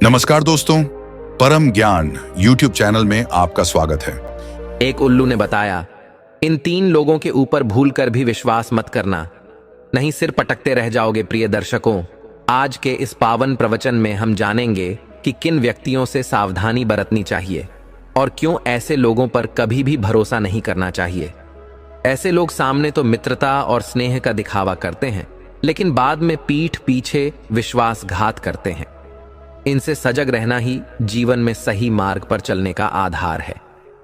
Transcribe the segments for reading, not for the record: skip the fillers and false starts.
नमस्कार दोस्तों, परम ज्ञान YouTube चैनल में आपका स्वागत है। एक उल्लू ने बताया, इन 3 लोगों के ऊपर भूल कर भी विश्वास मत करना, नहीं सिर पटकते रह जाओगे। प्रिय दर्शकों, आज के इस पावन प्रवचन में हम जानेंगे कि किन व्यक्तियों से सावधानी बरतनी चाहिए और क्यों ऐसे लोगों पर कभी भी भरोसा नहीं करना चाहिए। ऐसे लोग सामने तो मित्रता और स्नेह का दिखावा करते हैं, लेकिन बाद में पीठ पीछे विश्वासघात करते हैं। इनसे सजग रहना ही जीवन में सही मार्ग पर चलने का आधार है।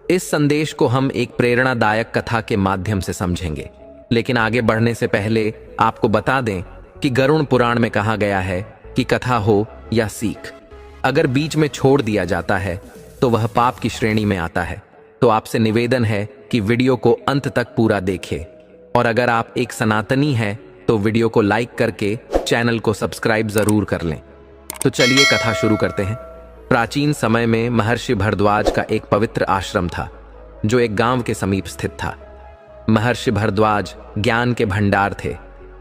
इस संदेश को हम एक प्रेरणादायक कथा के माध्यम से समझेंगे, लेकिन आगे बढ़ने से पहले आपको बता दें कि गरुड़ पुराण में कहा गया है कि कथा हो या सीख, अगर बीच में छोड़ दिया जाता है तो वह पाप की श्रेणी में आता है। तो आपसे निवेदन है कि वीडियो को अंत तक पूरा देखें, और अगर आप एक सनातनी हैं तो वीडियो को लाइक करके चैनल को सब्सक्राइब जरूर कर लें। तो चलिए कथा शुरू करते हैं। प्राचीन समय में महर्षि भरद्वाज का एक पवित्र आश्रम था, जो एक गांव के समीप स्थित था। महर्षि भरद्वाज ज्ञान के भंडार थे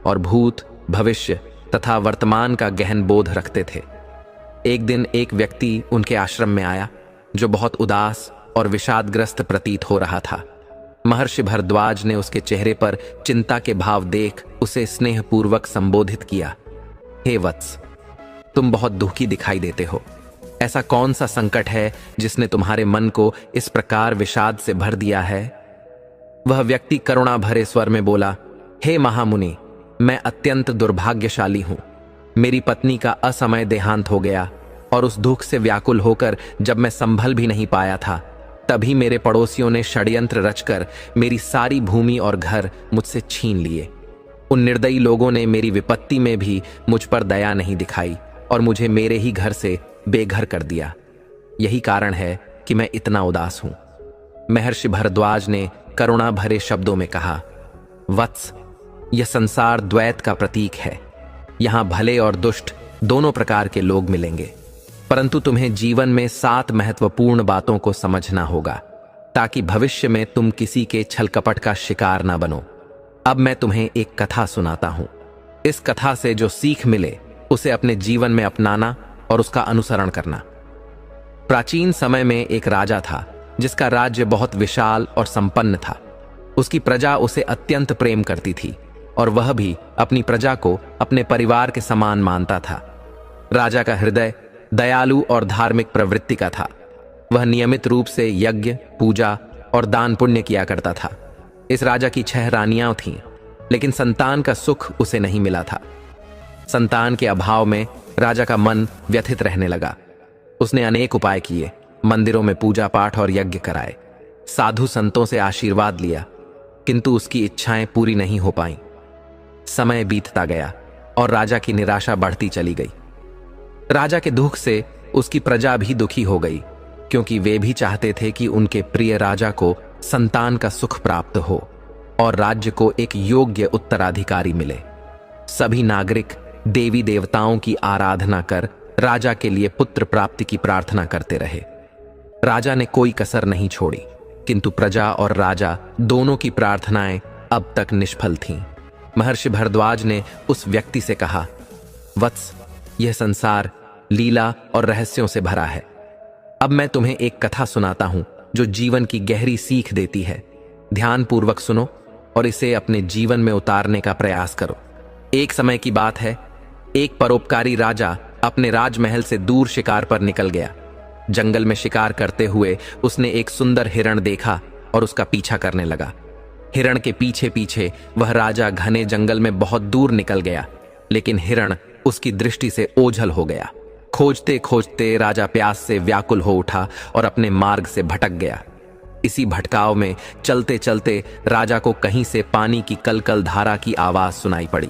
और भूत, भविष्य तथा वर्तमान का गहन बोध रखते थे। एक दिन एक व्यक्ति उनके आश्रम में आया, जो बहुत उदास और विषादग्रस्त प्रतीत हो रहा था। महर्षि भरद्वाज ने उसके चेहरे पर चिंता के भाव देख उसे स्नेहपूर्वक संबोधित किया। हे वत्स, तुम बहुत दुखी दिखाई देते हो। ऐसा कौन सा संकट है जिसने तुम्हारे मन को इस प्रकार विषाद से भर दिया है? वह व्यक्ति करुणा भरे स्वर में बोला, हे महामुनि, मैं अत्यंत दुर्भाग्यशाली हूं। मेरी पत्नी का असमय देहांत हो गया, और उस दुख से व्याकुल होकर जब मैं संभल भी नहीं पाया था, तभी मेरे पड़ोसियों ने षड्यंत्र रचकर मेरी सारी भूमि और घर मुझसे छीन लिए। उन निर्दयी लोगों ने मेरी विपत्ति में भी मुझ पर दया नहीं दिखाई और मुझे मेरे ही घर से बेघर कर दिया। यही कारण है कि मैं इतना उदास हूं। महर्षि भरद्वाज ने करुणा भरे शब्दों में कहा, वत्स, यह संसार द्वैत का प्रतीक है। यहां भले और दुष्ट दोनों प्रकार के लोग मिलेंगे, परंतु तुम्हें जीवन में 7 महत्वपूर्ण बातों को समझना होगा, ताकि भविष्य में तुम किसी के छल कपट का शिकार ना बनो। अब मैं तुम्हें एक कथा सुनाता हूं। इस कथा से जो सीख मिले उसे अपने जीवन में अपनाना और उसका अनुसरण करना। प्राचीन समय में एक राजा था, जिसका राज्य बहुत विशाल और संपन्न था। उसकी प्रजा उसे अत्यंत प्रेम करती थी, और वह भी अपनी प्रजा को अपने परिवार के समान मानता था। राजा का हृदय दयालु और धार्मिक प्रवृत्ति का था। वह नियमित रूप से यज्ञ, पूजा और दान पुण्य किया करता था। इस राजा की 6 रानियां थीं, लेकिन संतान का सुख उसे नहीं मिला था। संतान के अभाव में राजा का मन व्यथित रहने लगा। उसने अनेक उपाय किए, मंदिरों में पूजा पाठ और यज्ञ कराए, साधु संतों से आशीर्वाद लिया, किंतु उसकी इच्छाएं पूरी नहीं हो पाईं। समय बीतता गया और राजा की निराशा बढ़ती चली गई। राजा के दुख से उसकी प्रजा भी दुखी हो गई, क्योंकि वे भी चाहते थे कि उनके प्रिय राजा को संतान का सुख प्राप्त हो और राज्य को एक योग्य उत्तराधिकारी मिले। सभी नागरिक देवी देवताओं की आराधना कर राजा के लिए पुत्र प्राप्ति की प्रार्थना करते रहे। राजा ने कोई कसर नहीं छोड़ी, किंतु प्रजा और राजा दोनों की प्रार्थनाएं अब तक निष्फल थीं। महर्षि भरद्वाज ने उस व्यक्ति से कहा, वत्स, यह संसार लीला और रहस्यों से भरा है। अब मैं तुम्हें एक कथा सुनाता हूं जो जीवन की गहरी सीख देती है। ध्यानपूर्वक सुनो और इसे अपने जीवन में उतारने का प्रयास करो। एक समय की बात है, एक परोपकारी राजा अपने राजमहल से दूर शिकार पर निकल गया। जंगल में शिकार करते हुए उसने एक सुंदर हिरण देखा और उसका पीछा करने लगा। हिरण के पीछे पीछे वह राजा घने जंगल में बहुत दूर निकल गया, लेकिन हिरण उसकी दृष्टि से ओझल हो गया। खोजते खोजते राजा प्यास से व्याकुल हो उठा और अपने मार्ग से भटक गया। इसी भटकाव में चलते चलते राजा को कहीं से पानी की कलकल धारा की आवाज सुनाई पड़ी।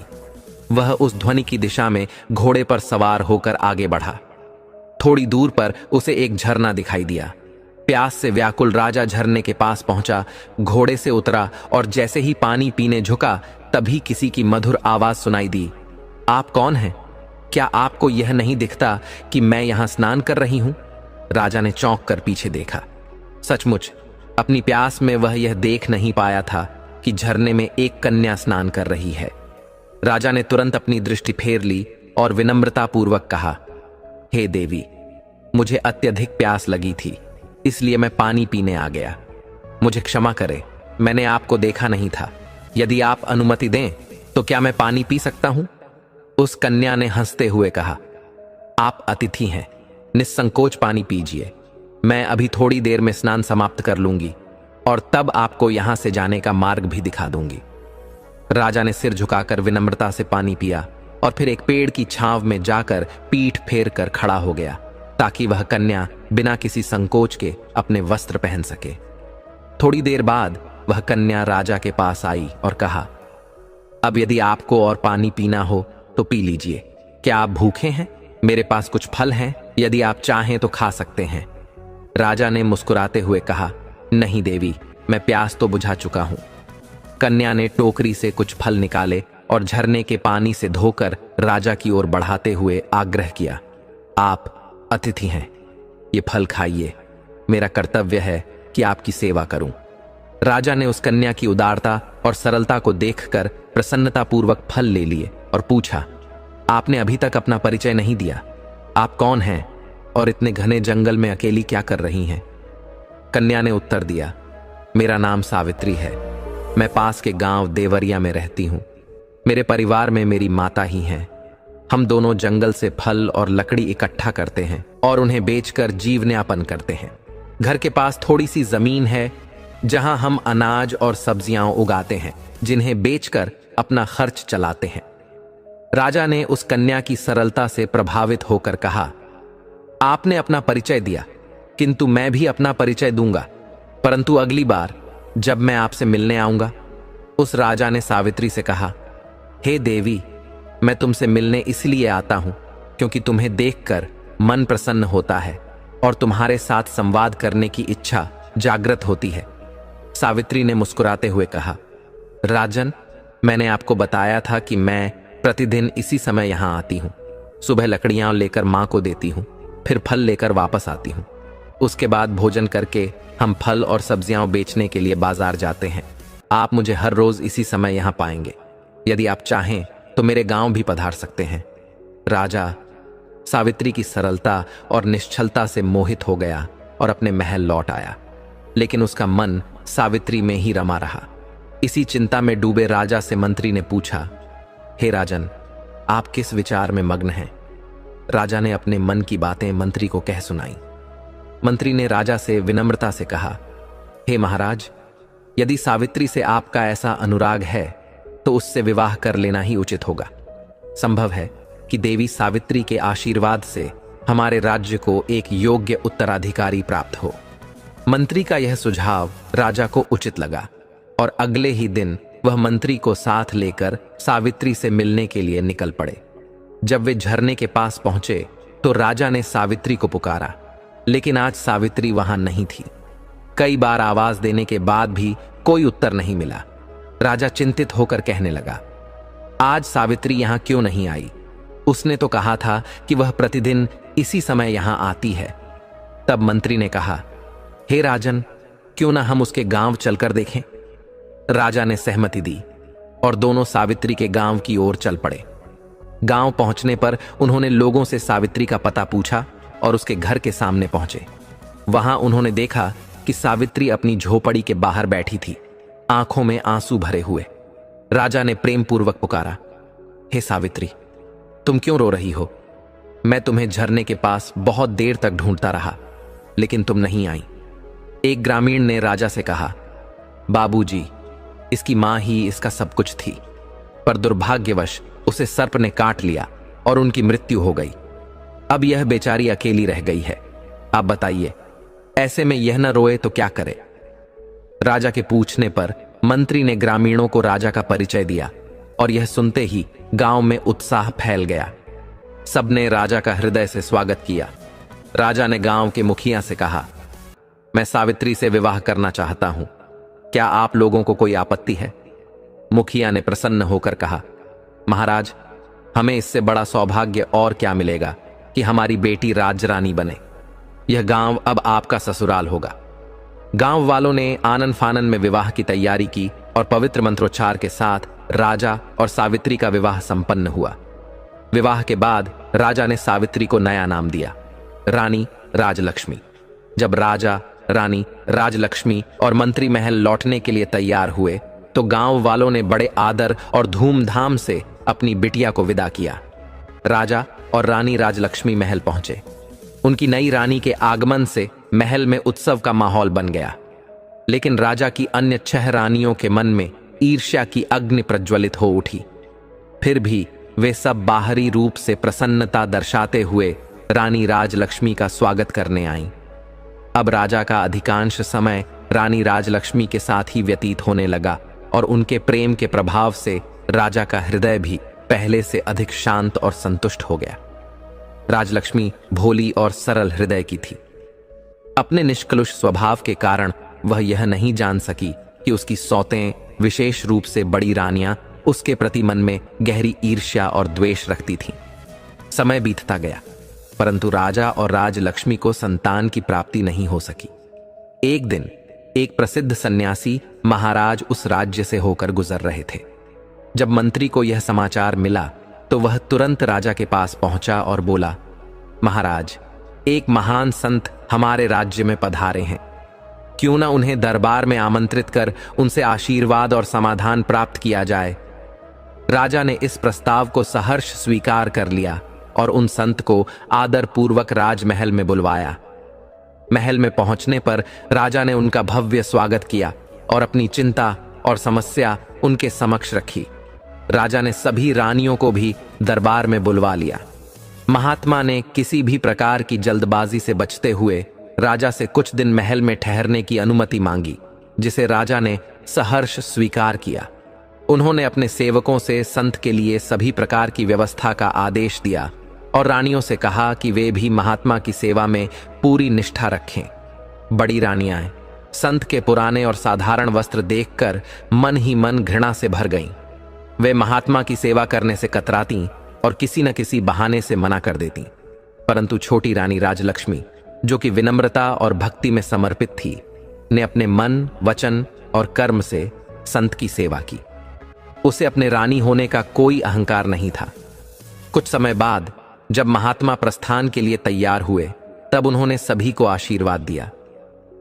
वह उस ध्वनि की दिशा में घोड़े पर सवार होकर आगे बढ़ा। थोड़ी दूर पर उसे एक झरना दिखाई दिया। प्यास से व्याकुल राजा झरने के पास पहुंचा, घोड़े से उतरा और जैसे ही पानी पीने झुका, तभी किसी की मधुर आवाज सुनाई दी, आप कौन हैं? क्या आपको यह नहीं दिखता कि मैं यहां स्नान कर रही हूं? राजा ने चौंक कर पीछे देखा। सचमुच अपनी प्यास में वह यह देख नहीं पाया था कि झरने में एक कन्या स्नान कर रही है। राजा ने तुरंत अपनी दृष्टि फेर ली और विनम्रतापूर्वक कहा, हे देवी, मुझे अत्यधिक प्यास लगी थी, इसलिए मैं पानी पीने आ गया। मुझे क्षमा करें, मैंने आपको देखा नहीं था। यदि आप अनुमति दें तो क्या मैं पानी पी सकता हूं? उस कन्या ने हंसते हुए कहा, आप अतिथि हैं, निस्संकोच पानी पीजिए। मैं अभी थोड़ी देर में स्नान समाप्त कर लूंगी और तब आपको यहां से जाने का मार्ग भी दिखा दूंगी। राजा ने सिर झुकाकर विनम्रता से पानी पिया और फिर एक पेड़ की छांव में जाकर पीठ फेर कर खड़ा हो गया ताकि वह कन्या बिना किसी संकोच के अपने वस्त्र पहन सके। थोड़ी देर बाद वह कन्या राजा के पास आई और कहा, अब यदि आपको और पानी पीना हो तो पी लीजिए। क्या आप भूखे हैं? मेरे पास कुछ फल हैं, यदि आप चाहें तो खा सकते हैं। राजा ने मुस्कुराते हुए कहा, नहीं देवी, मैं प्यास तो बुझा चुका हूं। कन्या ने टोकरी से कुछ फल निकाले और झरने के पानी से धोकर राजा की ओर बढ़ाते हुए आग्रह किया, आप अतिथि हैं, ये फल खाइए। मेरा कर्तव्य है कि आपकी सेवा करूं। राजा ने उस कन्या की उदारता और सरलता को देखकर प्रसन्नतापूर्वक फल ले लिए और पूछा, आपने अभी तक अपना परिचय नहीं दिया। आप कौन हैं और इतने घने जंगल में अकेली क्या कर रही हैं? कन्या ने उत्तर दिया, मेरा नाम सावित्री है। मैं पास के गांव देवरिया में रहती हूं। मेरे परिवार में मेरी माता ही हैं। हम दोनों जंगल से फल और लकड़ी इकट्ठा करते हैं और उन्हें बेचकर जीवनयापन करते हैं। घर के पास थोड़ी सी जमीन है जहां हम अनाज और सब्जियां उगाते हैं, जिन्हें बेचकर अपना खर्च चलाते हैं। राजा ने उस कन्या की सरलता से प्रभावित होकर कहा, आपने अपना परिचय दिया, किंतु मैं भी अपना परिचय दूंगा, परंतु अगली बार जब मैं आपसे मिलने आऊंगा। उस राजा ने सावित्री से कहा, हे देवी, मैं तुमसे मिलने इसलिए आता हूं क्योंकि तुम्हें देखकर मन प्रसन्न होता है और तुम्हारे साथ संवाद करने की इच्छा जागृत होती है। सावित्री ने मुस्कुराते हुए कहा, राजन, मैंने आपको बताया था कि मैं प्रतिदिन इसी समय यहां आती हूं। सुबह लकड़ियां लेकर मां को देती हूं, फिर फल लेकर वापस आती हूं। उसके बाद भोजन करके हम फल और सब्जियां बेचने के लिए बाजार जाते हैं। आप मुझे हर रोज इसी समय यहां पाएंगे। यदि आप चाहें तो मेरे गांव भी पधार सकते हैं। राजा सावित्री की सरलता और निश्चलता से मोहित हो गया और अपने महल लौट आया, लेकिन उसका मन सावित्री में ही रमा रहा। इसी चिंता में डूबे राजा से मंत्री ने पूछा, हे राजन, आप किस विचार में मग्न हैं? राजा ने अपने मन की बातें मंत्री को कह सुनाई। मंत्री ने राजा से विनम्रता से कहा, हे महाराज, यदि सावित्री से आपका ऐसा अनुराग है तो उससे विवाह कर लेना ही उचित होगा। संभव है कि देवी सावित्री के आशीर्वाद से हमारे राज्य को एक योग्य उत्तराधिकारी प्राप्त हो। मंत्री का यह सुझाव राजा को उचित लगा और अगले ही दिन वह मंत्री को साथ लेकर सावित्री से मिलने के लिए निकल पड़े। जब वे झरने के पास पहुंचे तो राजा ने सावित्री को पुकारा, लेकिन आज सावित्री वहां नहीं थी। कई बार आवाज देने के बाद भी कोई उत्तर नहीं मिला। राजा चिंतित होकर कहने लगा, आज सावित्री यहां क्यों नहीं आई? उसने तो कहा था कि वह प्रतिदिन इसी समय यहां आती है। तब मंत्री ने कहा, हे राजन, क्यों ना हम उसके गांव चलकर देखें? राजा ने सहमति दी और दोनों सावित्री के गांव की ओर चल पड़े। गांव पहुंचने पर उन्होंने लोगों से सावित्री का पता पूछा और उसके घर के सामने पहुंचे। वहां उन्होंने देखा कि सावित्री अपनी झोपड़ी के बाहर बैठी थी, आंखों में आंसू भरे हुए। राजा ने प्रेम पूर्वक पुकारा, हे सावित्री, तुम क्यों रो रही हो? मैं तुम्हें झरने के पास बहुत देर तक ढूंढता रहा, लेकिन तुम नहीं आई। एक ग्रामीण ने राजा से कहा, बाबूजी, इसकी मां ही इसका सब कुछ थी, पर दुर्भाग्यवश उसे सर्प ने काट लिया और उनकी मृत्यु हो गई। अब यह बेचारी अकेली रह गई है। आप बताइए, ऐसे में यह न रोए तो क्या करे? राजा के पूछने पर मंत्री ने ग्रामीणों को राजा का परिचय दिया और यह सुनते ही गांव में उत्साह फैल गया। सबने राजा का हृदय से स्वागत किया। राजा ने गांव के मुखिया से कहा, मैं सावित्री से विवाह करना चाहता हूं, क्या आप लोगों को कोई आपत्ति है? मुखिया ने प्रसन्न होकर कहा, महाराज, हमें इससे बड़ा सौभाग्य और क्या मिलेगा कि हमारी बेटी राजरानी बने। यह गांव अब आपका ससुराल होगा। गांव वालों ने आनन फानन में विवाह की तैयारी की और पवित्र मंत्रोच्चार के साथ राजा और सावित्री का विवाह संपन्न हुआ। विवाह के बाद राजा ने सावित्री को नया नाम दिया। रानी राजलक्ष्मी। जब राजा, रानी, राजलक्ष्मी और मंत्री महल लौटने के लिए तैयार हुए तो गांव वालों ने बड़े आदर और धूमधाम से अपनी बिटिया को विदा किया। राजा और रानी राजलक्ष्मी महल पहुंचे। उनकी नई रानी के आगमन से महल में उत्सव का माहौल बन गया। लेकिन राजा की अन्य 6 रानियों के मन में ईर्ष्या की अग्नि प्रज्वलित हो उठी। फिर भी वे सब बाहरी रूप से प्रसन्नता दर्शाते हुए रानी राजलक्ष्मी का स्वागत करने आईं। अब राजा का अधिकांश समय रानी राजलक्ष्मी के साथ ही व्यतीत होने लगा और उनके प्रेम के प्रभाव से राजा का हृदय भी पहले से अधिक शांत और संतुष्ट हो गया। राजलक्ष्मी भोली और सरल हृदय की थी। अपने निष्कलुष स्वभाव के कारण वह यह नहीं जान सकी कि उसकी सौतें, विशेष रूप से बड़ी रानियां, उसके प्रति मन में गहरी ईर्ष्या और द्वेष रखती थीं। समय बीतता गया, परंतु राजा और राजलक्ष्मी को संतान की प्राप्ति नहीं हो सकी। एक दिन एक प्रसिद्ध सन्यासी महाराज उस राज्य से होकर गुजर रहे थे। जब मंत्री को यह समाचार मिला तो वह तुरंत राजा के पास पहुंचा और बोला, महाराज, एक महान संत हमारे राज्य में पधारे हैं। क्यों न उन्हें दरबार में आमंत्रित कर उनसे आशीर्वाद और समाधान प्राप्त किया जाए। राजा ने इस प्रस्ताव को सहर्ष स्वीकार कर लिया और उन संत को आदर पूर्वक राजमहल में बुलवाया। महल में पहुंचने पर राजा ने उनका भव्य स्वागत किया और अपनी चिंता और समस्या उनके समक्ष रखी। राजा ने सभी रानियों को भी दरबार में बुलवा लिया। महात्मा ने किसी भी प्रकार की जल्दबाजी से बचते हुए राजा से कुछ दिन महल में ठहरने की अनुमति मांगी, जिसे राजा ने सहर्ष स्वीकार किया। उन्होंने अपने सेवकों से संत के लिए सभी प्रकार की व्यवस्था का आदेश दिया और रानियों से कहा कि वे भी महात्मा की सेवा में पूरी निष्ठा रखें। बड़ी रानियां संत के पुराने और साधारण वस्त्र देखकर मन ही मन घृणा से भर गईं। वे महात्मा की सेवा करने से कतरातीं और किसी न किसी बहाने से मना कर देतीं। परंतु छोटी रानी राजलक्ष्मी, जो कि विनम्रता और भक्ति में समर्पित थी, ने अपने मन, वचन और कर्म से संत की सेवा की। उसे अपने रानी होने का कोई अहंकार नहीं था। कुछ समय बाद जब महात्मा प्रस्थान के लिए तैयार हुए तब उन्होंने सभी को आशीर्वाद दिया।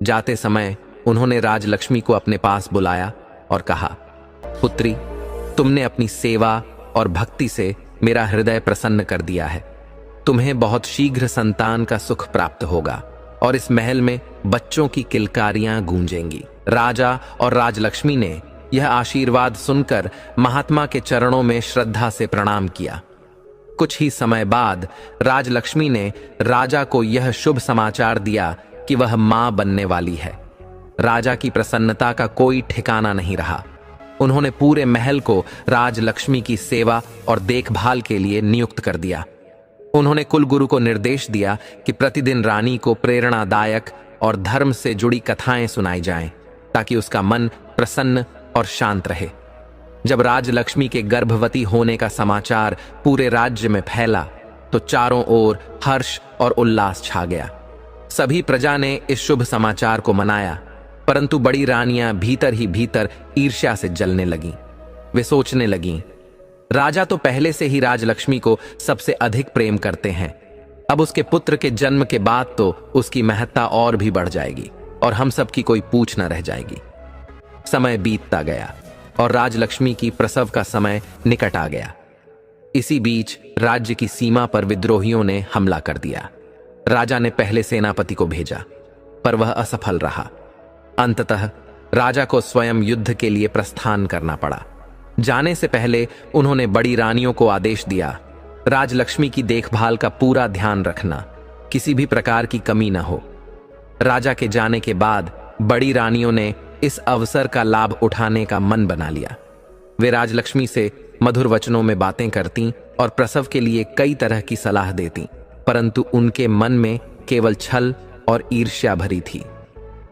जाते समय उन्होंने राजलक्ष्मी को अपने पास बुलाया और कहा, पुत्री, तुमने अपनी सेवा और भक्ति से मेरा हृदय प्रसन्न कर दिया है। तुम्हें बहुत शीघ्र संतान का सुख प्राप्त होगा और इस महल में बच्चों की किलकारियां गूंजेंगी। राजा और राजलक्ष्मी ने यह आशीर्वाद सुनकर महात्मा के चरणों में श्रद्धा से प्रणाम किया। कुछ ही समय बाद राजलक्ष्मी ने राजा को यह शुभ समाचार दिया कि वह मां बनने वाली है। राजा की प्रसन्नता का कोई ठिकाना नहीं रहा। उन्होंने पूरे महल को राजलक्ष्मी की सेवा और देखभाल के लिए नियुक्त कर दिया। उन्होंने कुलगुरु को निर्देश दिया कि प्रतिदिन रानी को प्रेरणादायक और धर्म से जुड़ी कथाएं सुनाई जाएं, ताकि उसका मन प्रसन्न और शांत रहे। जब राजलक्ष्मी के गर्भवती होने का समाचार पूरे राज्य में फैला तो चारों ओर हर्ष और उल्लास छा गया। सभी प्रजा ने इस शुभ समाचार को मनाया, परंतु बड़ी रानियां भीतर ही भीतर ईर्ष्या से जलने लगीं। वे सोचने लगीं, राजा तो पहले से ही राजलक्ष्मी को सबसे अधिक प्रेम करते हैं। अब उसके पुत्र के जन्म के बाद तो उसकी महत्ता और भी बढ़ जाएगी और हम सब की कोई पूछ न रह जाएगी। समय बीतता गया और राजलक्ष्मी की प्रसव का समय निकट आ गया। इसी बीच राज्य की सीमा पर विद्रोहियों ने हमला कर दिया। राजा ने पहले सेनापति को भेजा, पर वह असफल रहा। अंततः राजा को स्वयं युद्ध के लिए प्रस्थान करना पड़ा। जाने से पहले उन्होंने बड़ी रानियों को आदेश दिया, राजलक्ष्मी की देखभाल का पूरा ध्यान रखना, किसी भी प्रकार की कमी न हो। राजा के जाने के बाद बड़ी रानियों ने इस अवसर का लाभ उठाने का मन बना लिया। वे राजलक्ष्मी से मधुर वचनों में बातें करतीं और प्रसव के लिए कई तरह की सलाह देतीं, परंतु उनके मन में केवल छल और ईर्ष्या भरी थी।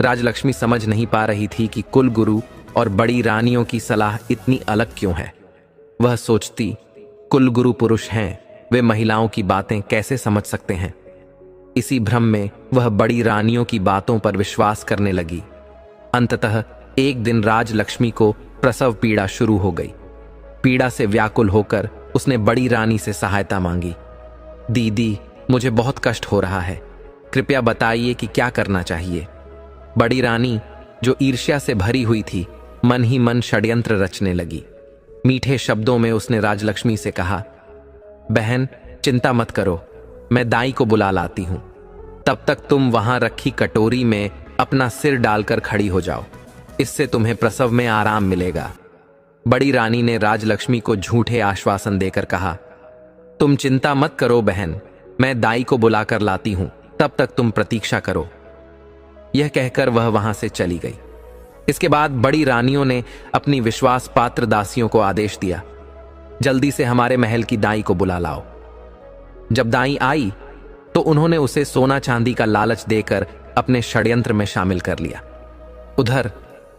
राजलक्ष्मी समझ नहीं पा रही थी कि कुलगुरु और बड़ी रानियों की सलाह इतनी अलग क्यों है। वह सोचती, कुलगुरु पुरुष हैं, वे महिलाओं की बातें कैसे समझ सकते हैं। इसी भ्रम में वह बड़ी रानियों की बातों पर विश्वास करने लगी। अंततः एक दिन राजलक्ष्मी को प्रसव पीड़ा शुरू हो गई। पीड़ा से व्याकुल होकर उसने बड़ी रानी से सहायता मांगी। दीदी, मुझे बहुत कष्ट हो रहा है, कृपया बताइए कि क्या करना चाहिए। बड़ी रानी, जो ईर्ष्या से भरी हुई थी, मन ही मन षड्यंत्र रचने लगी। मीठे शब्दों में उसने राजलक्ष्मी से कहा, बहन, चिंता मत करो, मैं दाई को बुला लाती हूं। तब तक तुम वहां रखी कटोरी में अपना सिर डालकर खड़ी हो जाओ, इससे तुम्हें प्रसव में आराम मिलेगा। बड़ी रानी ने राजलक्ष्मी को झूठे आश्वासन देकर कहा, तुम चिंता मत करो बहन, मैं दाई को बुलाकर लाती हूं, तब तक तुम प्रतीक्षा करो। यह कहकर वह वहां से चली गई। इसके बाद बड़ी रानियों ने अपनी विश्वास पात्र दासियों को आदेश दिया, जल्दी से हमारे महल की दाई को बुला लाओ। जब दाई आई तो उन्होंने उसे सोना चांदी का लालच देकर अपने षड्यंत्र में शामिल कर लिया। उधर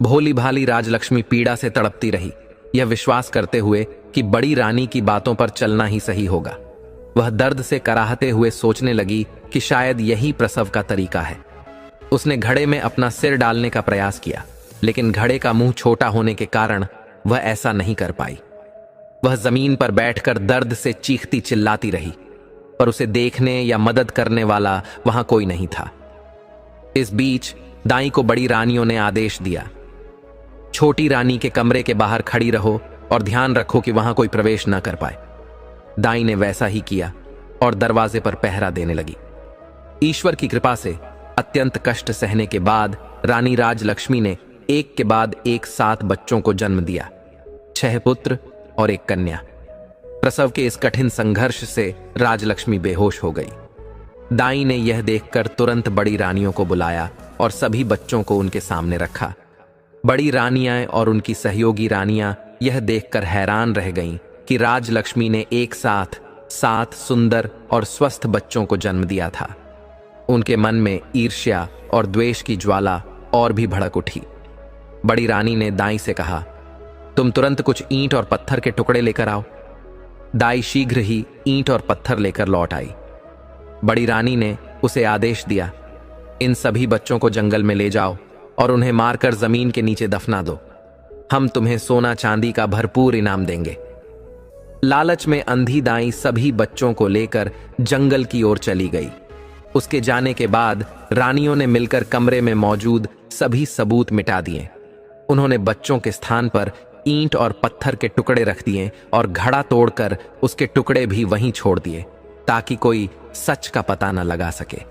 भोली भाली राजलक्ष्मी पीड़ा से तड़पती रही, यह विश्वास करते हुए कि बड़ी रानी की बातों पर चलना ही सही होगा। वह दर्द से कराहते हुए सोचने लगी कि शायद यही प्रसव का तरीका है। उसने घड़े में अपना सिर डालने का प्रयास किया, लेकिन घड़े का मुंह छोटा होने के कारण वह ऐसा नहीं कर पाई। वह जमीन पर बैठकर दर्द से चीखती चिल्लाती रही, पर उसे देखने या मदद करने वाला वहां कोई नहीं था। इस बीच दाई को बड़ी रानियों ने आदेश दिया, छोटी रानी के कमरे के बाहर खड़ी रहो और ध्यान रखो कि वहां कोई प्रवेश न कर पाए। दाई ने वैसा ही किया और दरवाजे पर पहरा देने लगी। ईश्वर की कृपा से अत्यंत कष्ट सहने के बाद रानी राजलक्ष्मी ने एक के बाद एक 7 बच्चों को जन्म दिया, 6 पुत्र और 1 कन्या। प्रसव के इस कठिन संघर्ष से राजलक्ष्मी बेहोश हो गई। दाई ने यह देखकर तुरंत बड़ी रानियों को बुलाया और सभी बच्चों को उनके सामने रखा। बड़ी रानियां और उनकी सहयोगी रानियां यह देखकर हैरान रह गईं कि राजलक्ष्मी ने एक साथ 7 सुंदर और स्वस्थ बच्चों को जन्म दिया था। उनके मन में ईर्ष्या और द्वेष की ज्वाला और भी भड़क उठी। बड़ी रानी ने दाई से कहा, तुम तुरंत कुछ ईंट और पत्थर के टुकड़े लेकर आओ। दाई शीघ्र ही ईंट और पत्थर लेकर लौट आई। बड़ी रानी ने उसे आदेश दिया, इन सभी बच्चों को जंगल में ले जाओ और उन्हें मारकर जमीन के नीचे दफना दो। हम तुम्हें सोना चांदी का भरपूर इनाम देंगे। लालच में अंधी दाई सभी बच्चों को लेकर जंगल की ओर चली गई। उसके जाने के बाद रानियों ने मिलकर कमरे में मौजूद सभी सबूत मिटा दिए। उन्होंने बच्चों के स्थान पर ईंट और पत्थर के टुकड़े रख दिए और घड़ा तोड़कर उसके टुकड़े भी वहीं छोड़ दिए, ताकि कोई सच का पता न लगा सके।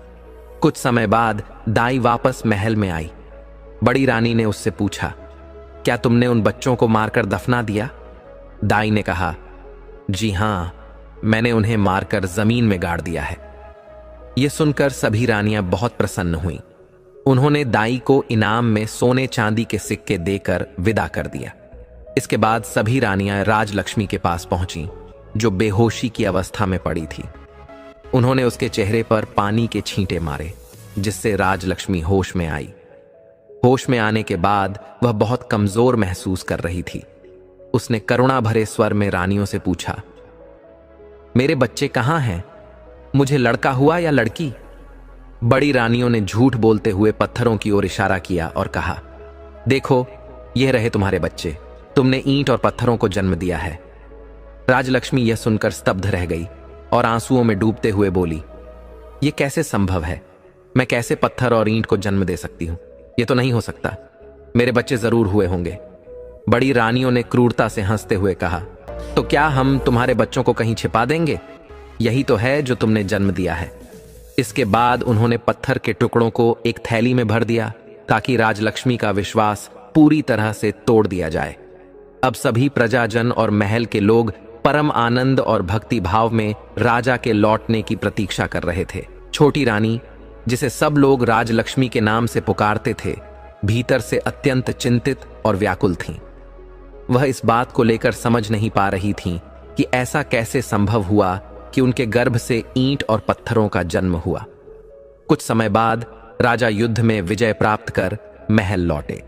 कुछ समय बाद दाई वापस महल में आई। बड़ी रानी ने उससे पूछा, क्या तुमने उन बच्चों को मारकर दफना दिया? दाई ने कहा, जी हां, मैंने उन्हें मारकर जमीन में गाड़ दिया है। यह सुनकर सभी रानियां बहुत प्रसन्न हुईं। उन्होंने दाई को इनाम में सोने चांदी के सिक्के देकर विदा कर दिया। इसके बाद सभी रानियां राजलक्ष्मी के पास पहुंची, जो बेहोशी की अवस्था में पड़ी थी। उन्होंने उसके चेहरे पर पानी के छींटे मारे, जिससे राजलक्ष्मी होश में आई। होश में आने के बाद वह बहुत कमजोर महसूस कर रही थी। उसने करुणा भरे स्वर में रानियों से पूछा, मेरे बच्चे कहां हैं? मुझे लड़का हुआ या लड़की? बड़ी रानियों ने झूठ बोलते हुए पत्थरों की ओर इशारा किया और कहा, देखो, ये रहे तुम्हारे बच्चे। तुमने ईंट और पत्थरों को जन्म दिया है। राजलक्ष्मी यह सुनकर स्तब्ध रह गई और आंसुओं में डूबते हुए बोली, यह कैसे संभव है? मैं कैसे पत्थर और ईंट को जन्म दे सकती हूं? यह तो नहीं हो सकता। मेरे बच्चे जरूर हुए होंगे। बड़ी रानियों ने क्रूरता से हंसते हुए कहा, तो क्या हम तुम्हारे बच्चों को कहीं छिपा देंगे? यही तो है जो तुमने जन्म दिया है। इसके बाद उन्होंने पत्थर के टुकड़ों को एक थैली में भर दिया, ताकि राजलक्ष्मी का विश्वास पूरी तरह से तोड़ दिया जाए। अब सभी प्रजाजन और महल के लोग परम आनंद और भक्ति भाव में राजा के लौटने की प्रतीक्षा कर रहे थे। छोटी रानी, जिसे सब लोग राजलक्ष्मी के नाम से पुकारते थे, भीतर से अत्यंत चिंतित और व्याकुल थीं। वह इस बात को लेकर समझ नहीं पा रही थीं कि ऐसा कैसे संभव हुआ कि उनके गर्भ से ईंट और पत्थरों का जन्म हुआ। कुछ समय बाद राजा युद्ध में विजय प्राप्त कर महल लौटे।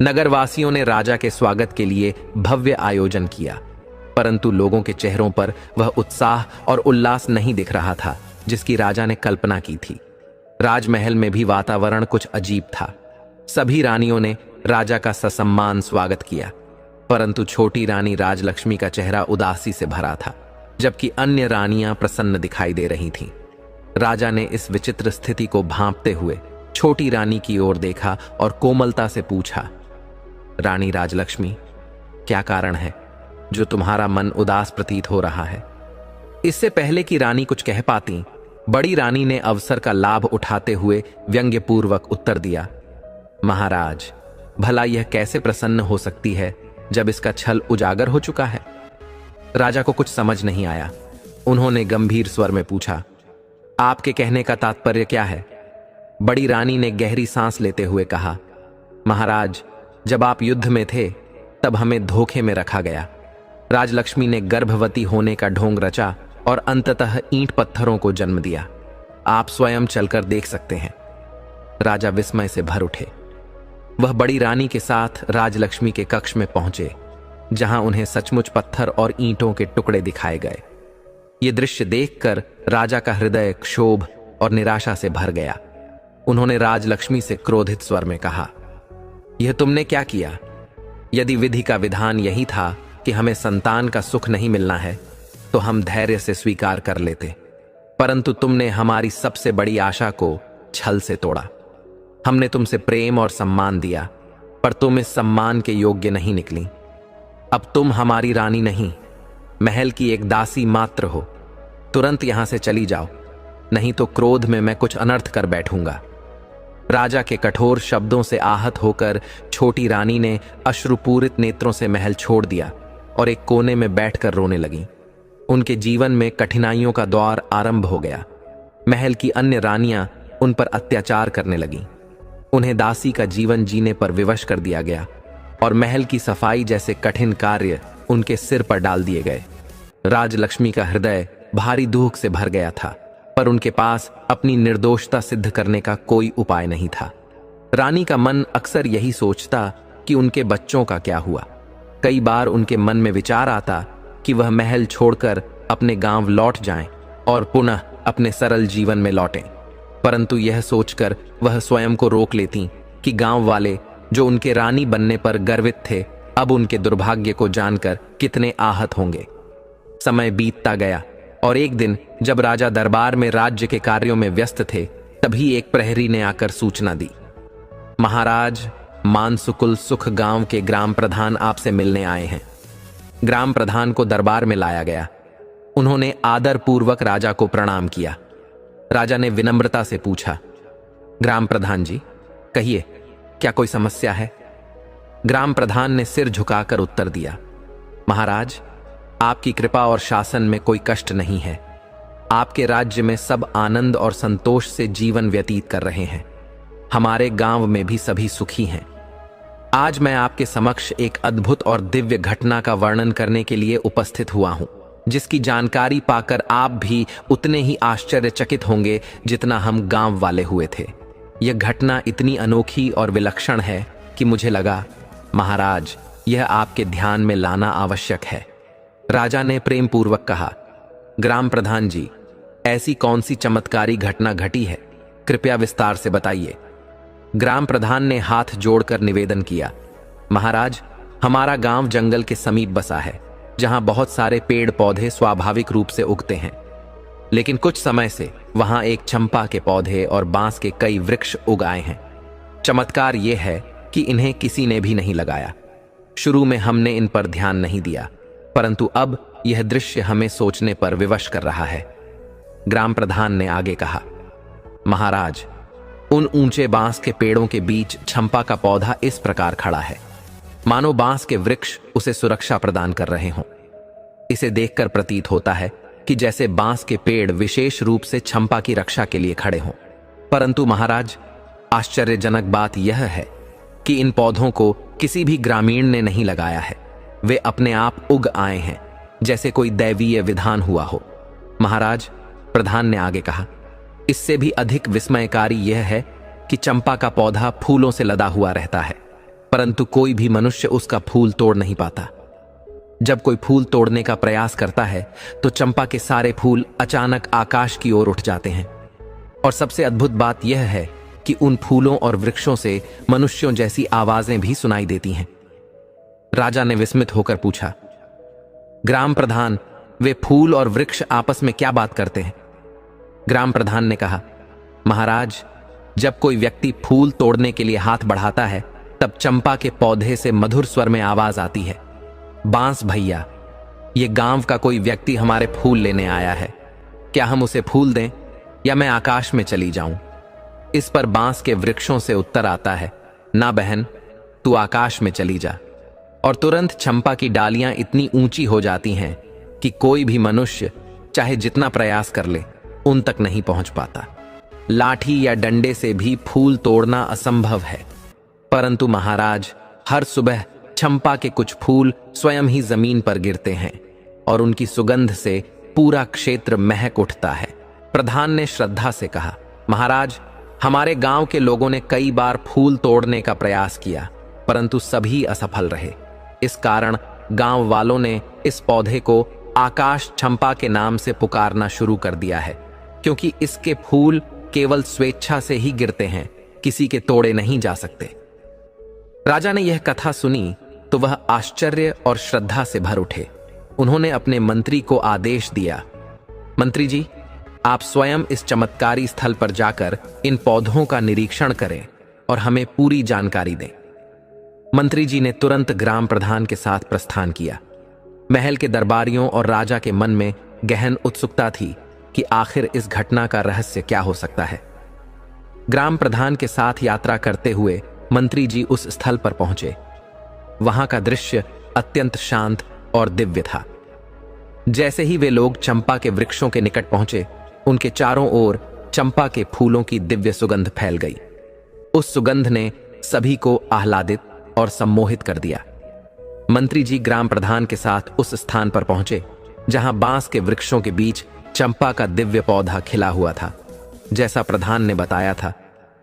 नगरवासियों ने राजा के स्वागत के लिए भव्य आयोजन किया, परंतु लोगों के चेहरों पर वह उत्साह और उल्लास नहीं दिख रहा था जिसकी राजा ने कल्पना की थी। राजमहल में भी वातावरण कुछ अजीब था। सभी रानियों ने राजा का ससम्मान स्वागत किया, परंतु छोटी रानी राजलक्ष्मी का चेहरा उदासी से भरा था, जबकि अन्य रानियां प्रसन्न दिखाई दे रही थीं। राजा ने इस विचित्र स्थिति को भांपते हुए छोटी रानी की ओर देखा और कोमलता से पूछा, रानी राजलक्ष्मी, क्या कारण है जो तुम्हारा मन उदास प्रतीत हो रहा है? इससे पहले कि रानी कुछ कह पाती, बड़ी रानी ने अवसर का लाभ उठाते हुए व्यंग्यपूर्वक उत्तर दिया, महाराज, भला यह कैसे प्रसन्न हो सकती है जब इसका छल उजागर हो चुका है? राजा को कुछ समझ नहीं आया। उन्होंने गंभीर स्वर में पूछा, आपके कहने का तात्पर्य क्या है? बड़ी रानी ने गहरी सांस लेते हुए कहा, महाराज, जब आप युद्ध में थे तब हमें धोखे में रखा गया। राजलक्ष्मी ने गर्भवती होने का ढोंग रचा और अंततः ईंट पत्थरों को जन्म दिया। आप स्वयं चलकर देख सकते हैं। राजा विस्मय से भर उठे। वह बड़ी रानी के साथ राजलक्ष्मी के कक्ष में पहुंचे, जहां उन्हें सचमुच पत्थर और ईंटों के टुकड़े दिखाए गए। ये दृश्य देखकर राजा का हृदय क्षोभ और निराशा से भर गया। उन्होंने राजलक्ष्मी से क्रोधित स्वर में कहा, यह तुमने क्या किया? यदि विधि का विधान यही था कि हमें संतान का सुख नहीं मिलना है तो हम धैर्य से स्वीकार कर लेते, परंतु तुमने हमारी सबसे बड़ी आशा को छल से तोड़ा। हमने तुमसे प्रेम और सम्मान दिया, पर तुम इस सम्मान के योग्य नहीं निकली। अब तुम हमारी रानी नहीं, महल की एक दासी मात्र हो। तुरंत यहां से चली जाओ, नहीं तो क्रोध में मैं कुछ अनर्थ कर बैठूंगा। राजा के कठोर शब्दों से आहत होकर छोटी रानी ने अश्रुपूरित नेत्रों से महल छोड़ दिया और एक कोने में बैठकर रोने लगी। उनके जीवन में कठिनाइयों का दौर आरंभ हो गया। महल की अन्य रानियां उन पर अत्याचार करने लगीं। उन्हें दासी का जीवन जीने पर विवश कर दिया गया और महल की सफाई जैसे कठिन कार्य उनके सिर पर डाल दिए गए। राजलक्ष्मी का हृदय भारी दुख से भर गया था, पर उनके पास अपनी निर्दोषता सिद्ध करने का कोई उपाय नहीं था। रानी का मन अक्सर यही सोचता कि उनके बच्चों का क्या हुआ। कई बार उनके मन में विचार आता कि वह महल छोड़कर अपने गांव लौट जाएं और पुनः अपने सरल जीवन में लौटें, परंतु यह सोचकर वह स्वयं को रोक लेती कि गांव वाले जो उनके रानी बनने पर गर्वित थे, अब उनके दुर्भाग्य को जानकर कितने आहत होंगे। समय बीतता गया और एक दिन जब राजा दरबार में राज्य के कार्यों में व्यस्त थे, तभी एक प्रहरी ने आकर सूचना दी, महाराज, मानसुकुल सुख गांव के ग्राम प्रधान आपसे मिलने आए हैं। ग्राम प्रधान को दरबार में लाया गया। उन्होंने आदर पूर्वक राजा को प्रणाम किया। राजा ने विनम्रता से पूछा, ग्राम प्रधान जी, कहिए, क्या कोई समस्या है? ग्राम प्रधान ने सिर झुकाकर उत्तर दिया, महाराज, आपकी कृपा और शासन में कोई कष्ट नहीं है। आपके राज्य में सब आनंद और संतोष से जीवन व्यतीत कर रहे हैं। हमारे गांव में भी सभी सुखी हैं। आज मैं आपके समक्ष एक अद्भुत और दिव्य घटना का वर्णन करने के लिए उपस्थित हुआ हूं, जिसकी जानकारी पाकर आप भी उतने ही आश्चर्यचकित होंगे जितना हम गांव वाले हुए थे। यह घटना इतनी अनोखी और विलक्षण है कि मुझे लगा, महाराज, यह आपके ध्यान में लाना आवश्यक है। राजा ने प्रेम पूर्वक कहा, ग्राम प्रधान जी, ऐसी कौन सी चमत्कारी घटना घटी है? कृपया विस्तार से बताइए। ग्राम प्रधान ने हाथ जोड़कर निवेदन किया, महाराज, हमारा गांव जंगल के समीप बसा है, जहां बहुत सारे पेड़ पौधे स्वाभाविक रूप से उगते हैं। लेकिन कुछ समय से वहां एक चंपा के पौधे और बांस के कई वृक्ष उग आए हैं। चमत्कार यह है कि इन्हें किसी ने भी नहीं लगाया। शुरू में हमने इन पर ध्यान नहीं दिया, परंतु अब यह दृश्य हमें सोचने पर विवश कर रहा है। ग्राम प्रधान ने आगे कहा, महाराज, उन ऊंचे बांस के पेड़ों के बीच चंपा का पौधा इस प्रकार खड़ा है, मानो बांस के वृक्ष उसे सुरक्षा प्रदान कर रहे हों। इसे देखकर प्रतीत होता है कि जैसे बांस के पेड़ विशेष रूप से चंपा की रक्षा के लिए खड़े हों। परंतु महाराज, आश्चर्यजनक बात यह है कि इन पौधों को किसी भी ग्रामीण ने नहीं लगाया है। वे अपने आप उग आए हैं, जैसे कोई दैवीय विधान हुआ हो। महाराज, प्रधान ने आगे कहा, इससे भी अधिक विस्मयकारी यह है कि चंपा का पौधा फूलों से लदा हुआ रहता है, परंतु कोई भी मनुष्य उसका फूल तोड़ नहीं पाता। जब कोई फूल तोड़ने का प्रयास करता है तो चंपा के सारे फूल अचानक आकाश की ओर उठ जाते हैं। और सबसे अद्भुत बात यह है कि उन फूलों और वृक्षों से मनुष्यों जैसी आवाजें भी सुनाई देती हैं। राजा ने विस्मित होकर पूछा, ग्राम प्रधान, वे फूल और वृक्ष आपस में क्या बात करते हैं? ग्राम प्रधान ने कहा, महाराज, जब कोई व्यक्ति फूल तोड़ने के लिए हाथ बढ़ाता है तब चंपा के पौधे से मधुर स्वर में आवाज आती है, बांस भैया, ये गांव का कोई व्यक्ति हमारे फूल लेने आया है, क्या हम उसे फूल दें या मैं आकाश में चली जाऊं? इस पर बांस के वृक्षों से उत्तर आता है, ना बहन, तू आकाश में चली जा। और तुरंत चंपा की डालियां इतनी ऊंची हो जाती हैं कि कोई भी मनुष्य चाहे जितना प्रयास कर ले उन तक नहीं पहुंच पाता। लाठी या डंडे से भी फूल तोड़ना असंभव है, परंतु महाराज, हर सुबह चंपा के कुछ फूल स्वयं ही जमीन पर गिरते हैं और उनकी सुगंध से पूरा क्षेत्र महक उठता है। प्रधान ने श्रद्धा से कहा, महाराज, हमारे गांव के लोगों ने कई बार फूल तोड़ने का प्रयास किया, परंतु सभी असफल रहे। इस कारण गांव वालों ने इस पौधे को आकाश चंपा के नाम से पुकारना शुरू कर दिया है, क्योंकि इसके फूल केवल स्वेच्छा से ही गिरते हैं, किसी के तोड़े नहीं जा सकते। राजा ने यह कथा सुनी तो वह आश्चर्य और श्रद्धा से भर उठे। उन्होंने अपने मंत्री को आदेश दिया, मंत्री जी, आप स्वयं इस चमत्कारी स्थल पर जाकर इन पौधों का निरीक्षण करें और हमें पूरी जानकारी दें। मंत्री जी ने तुरंत ग्राम प्रधान के साथ प्रस्थान किया। महल के दरबारियों और राजा के मन में गहन उत्सुकता थी कि आखिर इस घटना का रहस्य क्या हो सकता है। ग्राम प्रधान के साथ यात्रा करते हुए मंत्री जी उस स्थल पर पहुंचे। वहां का दृश्य अत्यंत शांत और दिव्य था। जैसे ही वे लोग चंपा के वृक्षों के निकट पहुंचे, उनके चारों ओर चंपा के फूलों की दिव्य सुगंध फैल गई। उस सुगंध ने सभी को आह्लादित और सम्मोहित कर दिया। मंत्री जी ग्राम प्रधान के साथ उस स्थान पर पहुंचे जहां बांस के वृक्षों के बीच चंपा का दिव्य पौधा खिला हुआ था। जैसा प्रधान ने बताया था,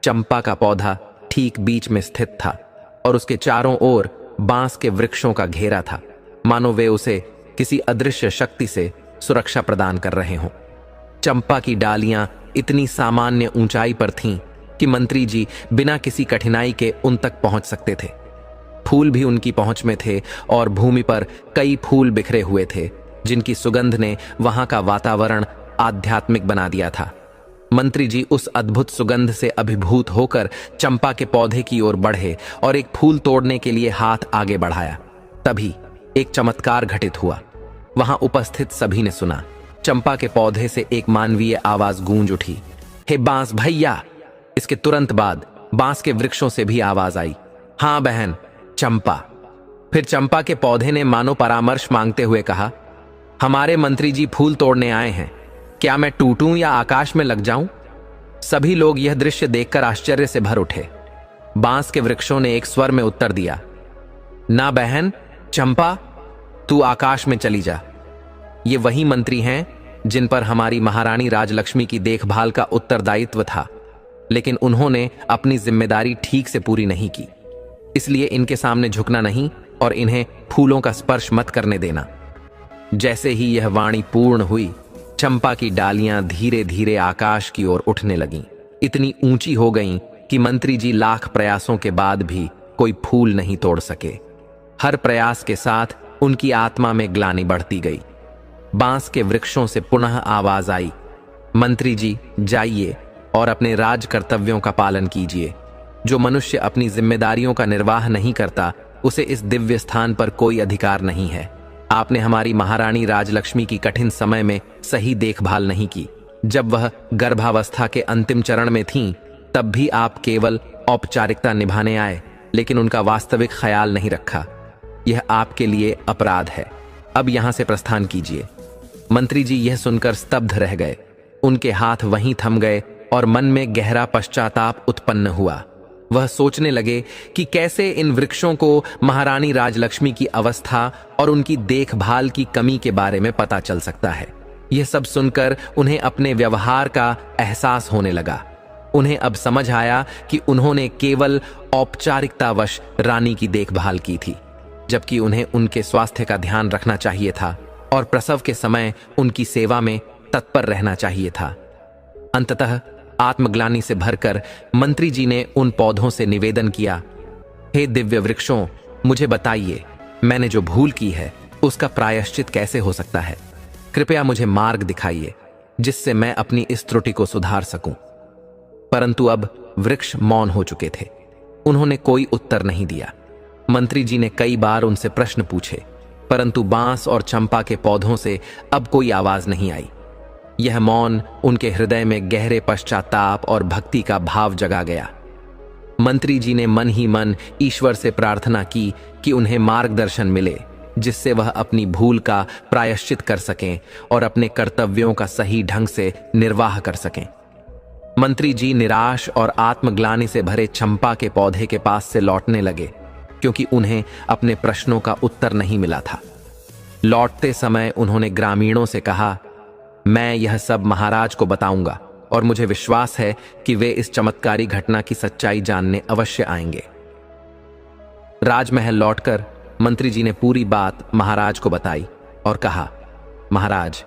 चंपा का पौधा ठीक बीच में स्थित था और उसके चारों ओर बांस के वृक्षों का घेरा था, मानो वे उसे किसी अदृश्य शक्ति से सुरक्षा प्रदान कर रहे हों। चंपा की डालियां इतनी सामान्य ऊंचाई पर थीं कि मंत्री जी बिना किसी कठिनाई के उन तक पहुंच सकते थे। फूल भी उनकी पहुंच में थे और भूमि पर कई फूल बिखरे हुए थे, जिनकी सुगंध ने वहां का वातावरण आध्यात्मिक बना दिया था। मंत्री जी उस अद्भुत सुगंध से अभिभूत होकर चंपा के पौधे की ओर बढ़े और एक फूल तोड़ने के लिए हाथ आगे बढ़ाया। तभी एक चमत्कार घटित हुआ। वहां उपस्थित सभी ने सुना, चंपा के पौधे से एक मानवीय आवाज गूंज उठी, हे बांस भैया। इसके तुरंत बाद बांस के वृक्षों से भी आवाज आई, हां बहन, चंपा। फिर चंपा के पौधे ने मानो परामर्श मांगते हुए कहा, हमारे मंत्री जी फूल तोड़ने आए हैं, क्या मैं टूटूं या आकाश में लग जाऊं? सभी लोग यह दृश्य देखकर आश्चर्य से भर उठे। बांस के वृक्षों ने एक स्वर में उत्तर दिया, ना बहन चंपा, तू आकाश में चली जा। ये वही मंत्री हैं जिन पर हमारी महारानी राजलक्ष्मी की देखभाल का उत्तरदायित्व था, लेकिन उन्होंने अपनी जिम्मेदारी ठीक से पूरी नहीं की। इसलिए इनके सामने झुकना नहीं और इन्हें फूलों का स्पर्श मत करने देना। जैसे ही यह वाणी पूर्ण हुई, चंपा की डालियां धीरे धीरे आकाश की ओर उठने लगीं। इतनी ऊंची हो गईं कि मंत्री जी लाख प्रयासों के बाद भी कोई फूल नहीं तोड़ सके। हर प्रयास के साथ उनकी आत्मा में ग्लानि बढ़ती गई। बांस के वृक्षों से पुनः आवाज आई, मंत्री जी जाइए और अपने राज कर्तव्यों का पालन कीजिए। जो मनुष्य अपनी जिम्मेदारियों का निर्वाह नहीं करता, उसे इस दिव्य स्थान पर कोई अधिकार नहीं है। आपने हमारी महारानी राजलक्ष्मी की कठिन समय में सही देखभाल नहीं की। जब वह गर्भावस्था के अंतिम चरण में थीं, तब भी आप केवल औपचारिकता निभाने आए, लेकिन उनका वास्तविक ख्याल नहीं रखा। यह आपके लिए अपराध है। अब यहां से प्रस्थान कीजिए। मंत्री जी यह सुनकर स्तब्ध रह गए। उनके हाथ वहीं थम गए और मन में गहरा पश्चाताप उत्पन्न हुआ। वह सोचने लगे कि कैसे इन वृक्षों को महारानी राजलक्ष्मी की अवस्था और उनकी देखभाल की कमी के बारे में पता चल सकता है। यह सब सुनकर उन्हें अपने व्यवहार का एहसास होने लगा। उन्हें अब समझ आया कि उन्होंने केवल औपचारिकतावश रानी की देखभाल की थी, जबकि उन्हें उनके स्वास्थ्य का ध्यान रखना चाहिए था और प्रसव के समय उनकी सेवा में तत्पर रहना चाहिए था। अंततः आत्मग्लानि से भरकर मंत्री जी ने उन पौधों से निवेदन किया, हे दिव्य वृक्षों, मुझे बताइए, मैंने जो भूल की है उसका प्रायश्चित कैसे हो सकता है? कृपया मुझे मार्ग दिखाइए। जिससे मैं अपनी इस त्रुटि को सुधार सकूं। परंतु अब वृक्ष मौन हो चुके थे। उन्होंने कोई उत्तर नहीं दिया। मंत्री जी ने कई बार उनसे प्रश्न पूछे, परंतु बांस और चंपा के पौधों से अब कोई आवाज नहीं आई। यह मौन उनके हृदय में गहरे पश्चाताप और भक्ति का भाव जगा गया। मंत्री जी ने मन ही मन ईश्वर से प्रार्थना की कि उन्हें मार्गदर्शन मिले, जिससे वह अपनी भूल का प्रायश्चित कर सकें और अपने कर्तव्यों का सही ढंग से निर्वाह कर सकें। मंत्री जी निराश और आत्मग्लानि से भरे चंपा के पौधे के पास से लौटने लगे, क्योंकि उन्हें अपने प्रश्नों का उत्तर नहीं मिला था। लौटते समय उन्होंने ग्रामीणों से कहा, मैं यह सब महाराज को बताऊंगा और मुझे विश्वास है कि वे इस चमत्कारी घटना की सच्चाई जानने अवश्य आएंगे। राजमहल लौटकर मंत्री जी ने पूरी बात महाराज को बताई और कहा, महाराज,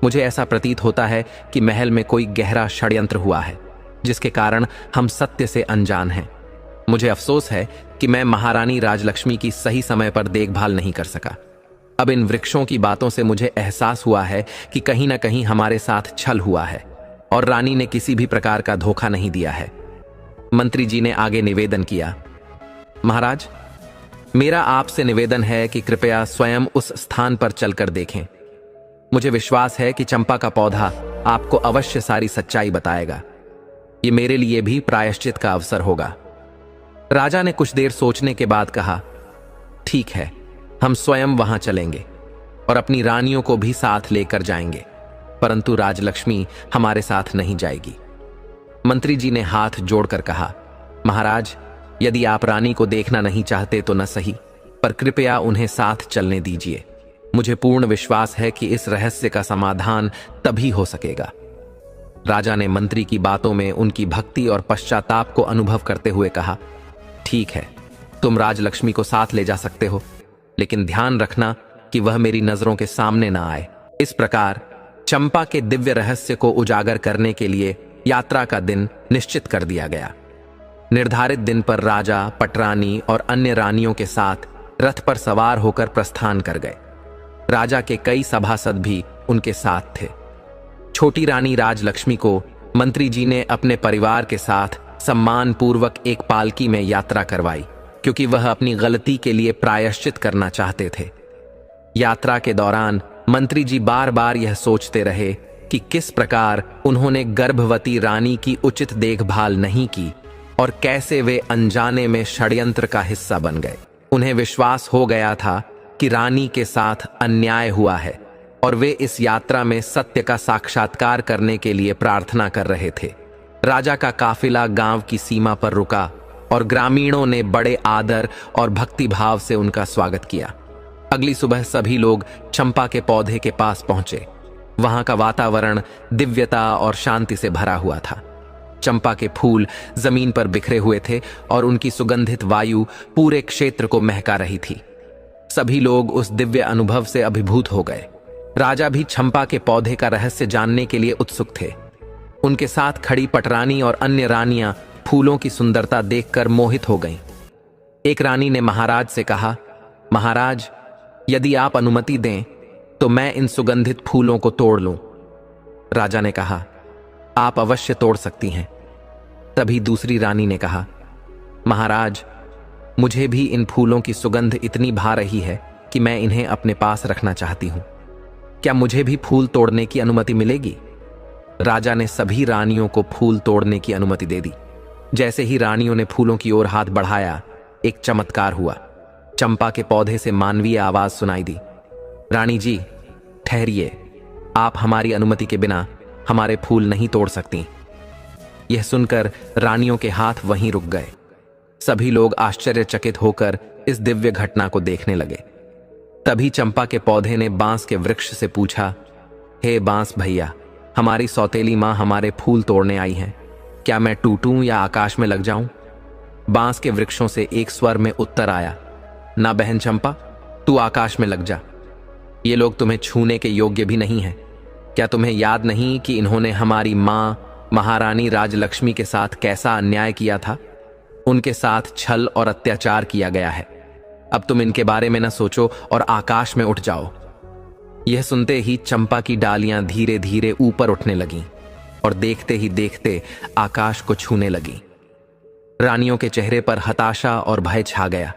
मुझे ऐसा प्रतीत होता है कि महल में कोई गहरा षड्यंत्र हुआ है, जिसके कारण हम सत्य से अनजान हैं। मुझे अफसोस है कि मैं महारानी राजलक्ष्मी की सही समय पर देखभाल नहीं कर सका। अब इन वृक्षों की बातों से मुझे एहसास हुआ है कि कहीं ना कहीं हमारे साथ छल हुआ है और रानी ने किसी भी प्रकार का धोखा नहीं दिया है। मंत्री जी ने आगे निवेदन किया, महाराज, मेरा आपसे निवेदन है कि कृपया स्वयं उस स्थान पर चलकर देखें। मुझे विश्वास है कि चंपा का पौधा आपको अवश्य सारी सच्चाई बताएगा। ये मेरे लिए भी प्रायश्चित का अवसर होगा। राजा ने कुछ देर सोचने के बाद कहा, ठीक है, हम स्वयं वहां चलेंगे और अपनी रानियों को भी साथ लेकर जाएंगे, परंतु राजलक्ष्मी हमारे साथ नहीं जाएगी। मंत्री जी ने हाथ जोड़कर कहा, महाराज, यदि आप रानी को देखना नहीं चाहते तो न सही, पर कृपया उन्हें साथ चलने दीजिए। मुझे पूर्ण विश्वास है कि इस रहस्य का समाधान तभी हो सकेगा। राजा ने मंत्री की बातों में उनकी भक्ति और पश्चाताप को अनुभव करते हुए कहा, ठीक है, तुम राजलक्ष्मी को साथ ले जा सकते हो, लेकिन ध्यान रखना कि वह मेरी नजरों के सामने ना आए। इस प्रकार चंपा के दिव्य रहस्य को उजागर करने के लिए यात्रा का दिन निश्चित कर दिया गया। निर्धारित दिन पर राजा, पटरानी और अन्य रानियों के साथ रथ पर सवार होकर प्रस्थान कर गए। राजा के कई सभासद भी उनके साथ थे। छोटी रानी राजलक्ष्मी को मंत्री जी ने अपने परिवार के साथ सम्मान पूर्वक एक पालकी में यात्रा करवाई, क्योंकि वह अपनी गलती के लिए प्रायश्चित करना चाहते थे। यात्रा के दौरान मंत्री जी बार बार यह सोचते रहे कि किस प्रकार उन्होंने गर्भवती रानी की उचित देखभाल नहीं की और कैसे वे अनजाने में षड्यंत्र का हिस्सा बन गए। उन्हें विश्वास हो गया था कि रानी के साथ अन्याय हुआ है और वे इस यात्रा में सत्य का साक्षात्कार करने के लिए प्रार्थना कर रहे थे। राजा का काफिला गांव की सीमा पर रुका और ग्रामीणों ने बड़े आदर और भक्तिभाव से उनका स्वागत किया। अगली सुबह सभी लोग चंपा के पौधे के पास पहुंचे। वहां का वातावरण दिव्यता और शांति से भरा हुआ था। चंपा के फूल जमीन पर बिखरे हुए थे और उनकी सुगंधित वायु पूरे क्षेत्र को महका रही थी। सभी लोग उस दिव्य अनुभव से अभिभूत हो गए। राजा भी चंपा के पौधे का रहस्य जानने के लिए उत्सुक थे। उनके साथ खड़ी पटरानी और अन्य रानियां फूलों की सुंदरता देखकर मोहित हो गईं। एक रानी ने महाराज से कहा, महाराज, यदि आप अनुमति दें तो मैं इन सुगंधित फूलों को तोड़ लूं। राजा ने कहा, आप अवश्य तोड़ सकती हैं। तभी दूसरी रानी ने कहा, महाराज, मुझे भी इन फूलों की सुगंध इतनी भा रही है कि मैं इन्हें अपने पास रखना चाहती हूं। क्या मुझे भी फूल तोड़ने की अनुमति मिलेगी? राजा ने सभी रानियों को फूल तोड़ने की अनुमति दे दी। जैसे ही रानियों ने फूलों की ओर हाथ बढ़ाया, एक चमत्कार हुआ। चंपा के पौधे से मानवीय आवाज सुनाई दी, रानी जी, ठहरिए, आप हमारी अनुमति के बिना हमारे फूल नहीं तोड़ सकती। यह सुनकर रानियों के हाथ वहीं रुक गए। सभी लोग आश्चर्यचकित होकर इस दिव्य घटना को देखने लगे। तभी चंपा के पौधे ने बांस के वृक्ष से पूछा, हे बांस भैया, हमारी सौतेली माँ हमारे फूल तोड़ने आई हैं, क्या मैं टूटूं या आकाश में लग जाऊं? बांस के वृक्षों से एक स्वर में उत्तर आया, ना बहन चंपा, तू आकाश में लग जा। ये लोग तुम्हें छूने के योग्य भी नहीं हैं। क्या तुम्हें याद नहीं कि इन्होंने हमारी माँ महारानी राजलक्ष्मी के साथ कैसा अन्याय किया था? उनके साथ छल और अत्याचार किया गया है। अब तुम इनके बारे में न सोचो और आकाश में उठ जाओ। यह सुनते ही चंपा की डालियां धीरे धीरे ऊपर उठने लगीं और देखते ही देखते आकाश को छूने लगी। रानियों के चेहरे पर हताशा और भय छा गया,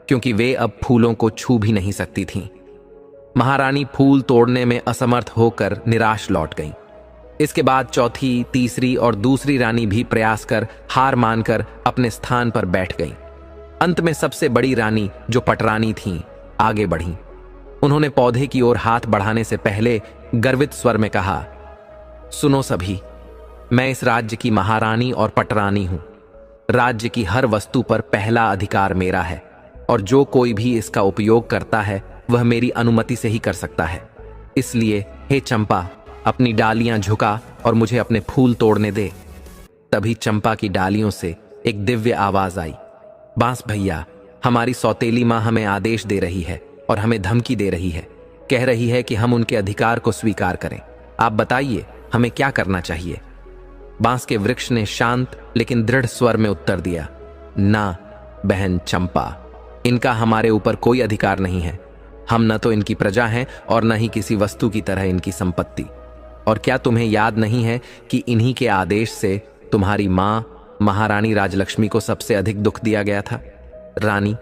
क्योंकि वे अब फूलों को छू भी नहीं सकती थीं। महारानी फूल तोड़ने में असमर्थ होकर निराश लौट गईं। इसके बाद चौथी, तीसरी और दूसरी रानी भी प्रयास कर हार मानकर अपने स्थान पर बैठ गईं। अंत में सबसे बड़ी रानी, जो पटरानी थीं, आगे बढ़ीं। उन्होंने पौधे की ओर हाथ बढ़ाने से पहले गर्वित स्वर में कहा, सुनो सभी, मैं इस राज्य की महारानी और पटरानी हूं। राज्य की हर वस्तु पर पहला अधिकार मेरा है, और जो कोई भी इसका उपयोग करता है वह मेरी अनुमति से ही कर सकता है। इसलिए हे चंपा, अपनी डालियां झुका और मुझे अपने फूल तोड़ने दे। तभी चंपा की डालियों से एक दिव्य आवाज आई, बांस भैया, हमारी सौतेली मां हमें आदेश दे रही है और हमें धमकी दे रही है। कह रही है कि हम उनके अधिकार को स्वीकार करें। आप बताइए, हमें क्या करना चाहिए? बांस के वृक्ष ने शांत लेकिन दृढ़ स्वर में उत्तर दिया, ना बहन चंपा, इनका हमारे ऊपर कोई अधिकार नहीं है। हम न तो इनकी प्रजा हैं और न ही किसी वस्तु की तरह इनकी संपत्ति। और क्या तुम्हें याद नहीं है कि इन्हीं के आदेश से तुम्हारी मां महारानी राजलक्ष्मी को सबसे अधिक दुख दिया गया था? रानी,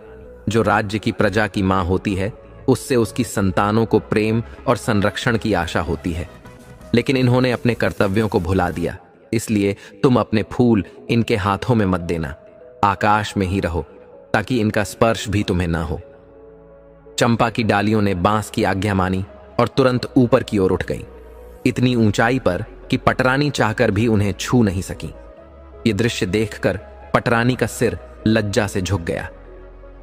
जो राज्य की प्रजा की मां होती है, उससे उसकी संतानों को प्रेम और संरक्षण की आशा होती है। लेकिन इन्होंने अपने कर्तव्यों को भुला दिया। इसलिए तुम अपने फूल इनके हाथों में मत देना, आकाश में ही रहो, ताकि इनका स्पर्श भी तुम्हें ना हो। चंपा की डालियों ने बांस की आज्ञा मानी और तुरंत ऊपर की ओर उठ गईं, इतनी ऊंचाई पर कि पटरानी चाहकर भी उन्हें छू नहीं सकी। ये दृश्य देखकर पटरानी का सिर लज्जा से झुक गया।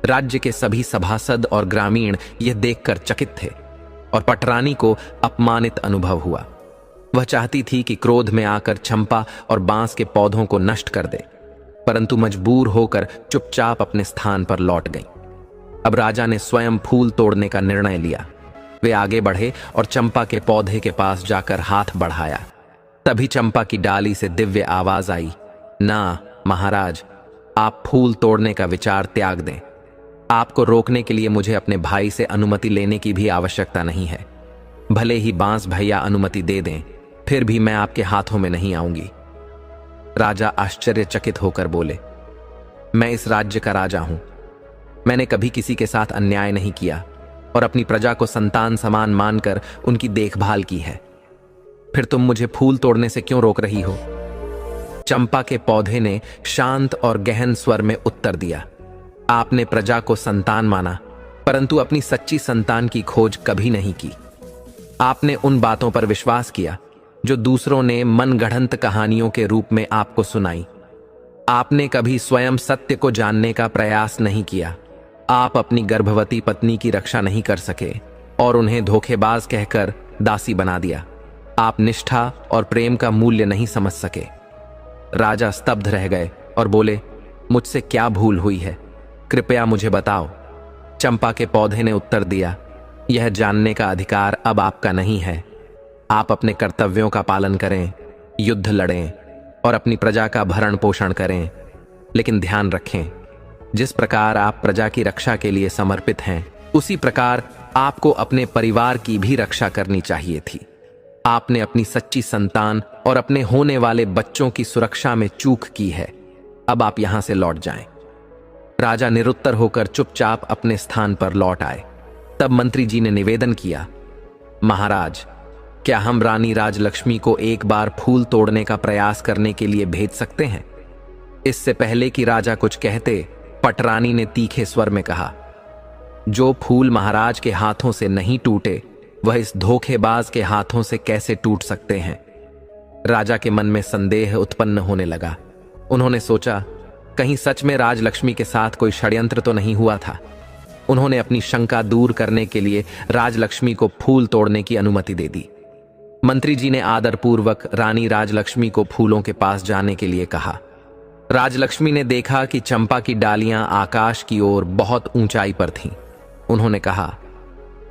राज्य के सभी सभासद और ग्रामीण यह देखकर चकित थे और पटरानी को अपमानित अनुभव हुआ। वह चाहती थी कि क्रोध में आकर चंपा और बांस के पौधों को नष्ट कर दे, परंतु मजबूर होकर चुपचाप अपने स्थान पर लौट गई। अब राजा ने स्वयं फूल तोड़ने का निर्णय लिया। वे आगे बढ़े और चंपा के पौधे के पास जाकर हाथ बढ़ाया। तभी चंपा की डाली से दिव्य आवाज आई, ना महाराज, आप फूल तोड़ने का विचार त्याग दें। आपको रोकने के लिए मुझे अपने भाई से अनुमति लेने की भी आवश्यकता नहीं है। भले ही बांस भैया अनुमति दे दें, फिर भी मैं आपके हाथों में नहीं आऊंगी। राजा आश्चर्यचकित होकर बोले, मैं इस राज्य का राजा हूं। मैंने कभी किसी के साथ अन्याय नहीं किया और अपनी प्रजा को संतान समान मानकर उनकी देखभाल की है। फिर तुम मुझे फूल तोड़ने से क्यों रोक रही हो? चंपा के पौधे ने शांत और गहन स्वर में उत्तर दिया, आपने प्रजा को संतान माना, परंतु अपनी सच्ची संतान की खोज कभी नहीं की। आपने उन बातों पर विश्वास किया जो दूसरों ने मनगढ़ंत कहानियों के रूप में आपको सुनाई। आपने कभी स्वयं सत्य को जानने का प्रयास नहीं किया। आप अपनी गर्भवती पत्नी की रक्षा नहीं कर सके और उन्हें धोखेबाज कहकर दासी बना दिया। आप निष्ठा और प्रेम का मूल्य नहीं समझ सके। राजा स्तब्ध रह गए और बोले, मुझसे क्या भूल हुई है? कृपया मुझे बताओ। चंपा के पौधे ने उत्तर दिया, यह जानने का अधिकार अब आपका नहीं है। आप अपने कर्तव्यों का पालन करें, युद्ध लड़ें और अपनी प्रजा का भरण पोषण करें। लेकिन ध्यान रखें, जिस प्रकार आप प्रजा की रक्षा के लिए समर्पित हैं, उसी प्रकार आपको अपने परिवार की भी रक्षा करनी चाहिए थी। आपने अपनी सच्ची संतान और अपने होने वाले बच्चों की सुरक्षा में चूक की है। अब आप यहां से लौट जाएं। राजा निरुत्तर होकर चुपचाप अपने स्थान पर लौट आए। तब मंत्री जी ने निवेदन किया, महाराज, क्या हम रानी राजलक्ष्मी को एक बार फूल तोड़ने का प्रयास करने के लिए भेज सकते हैं? इससे पहले कि राजा कुछ कहते, पटरानी ने तीखे स्वर में कहा, जो फूल महाराज के हाथों से नहीं टूटे, वह इस धोखेबाज के हाथों से कैसे टूट सकते हैं? राजा के मन में संदेह उत्पन्न होने लगा। उन्होंने सोचा, कहीं सच में राजलक्ष्मी के साथ कोई षड्यंत्र तो नहीं हुआ था। उन्होंने अपनी शंका दूर करने के लिए राजलक्ष्मी को फूल तोड़ने की अनुमति दे दी। मंत्री जी ने आदरपूर्वक रानी राजलक्ष्मी को फूलों के पास जाने के लिए कहा। राजलक्ष्मी ने देखा कि चंपा की डालियां आकाश की ओर बहुत ऊंचाई पर थीं। उन्होंने कहा,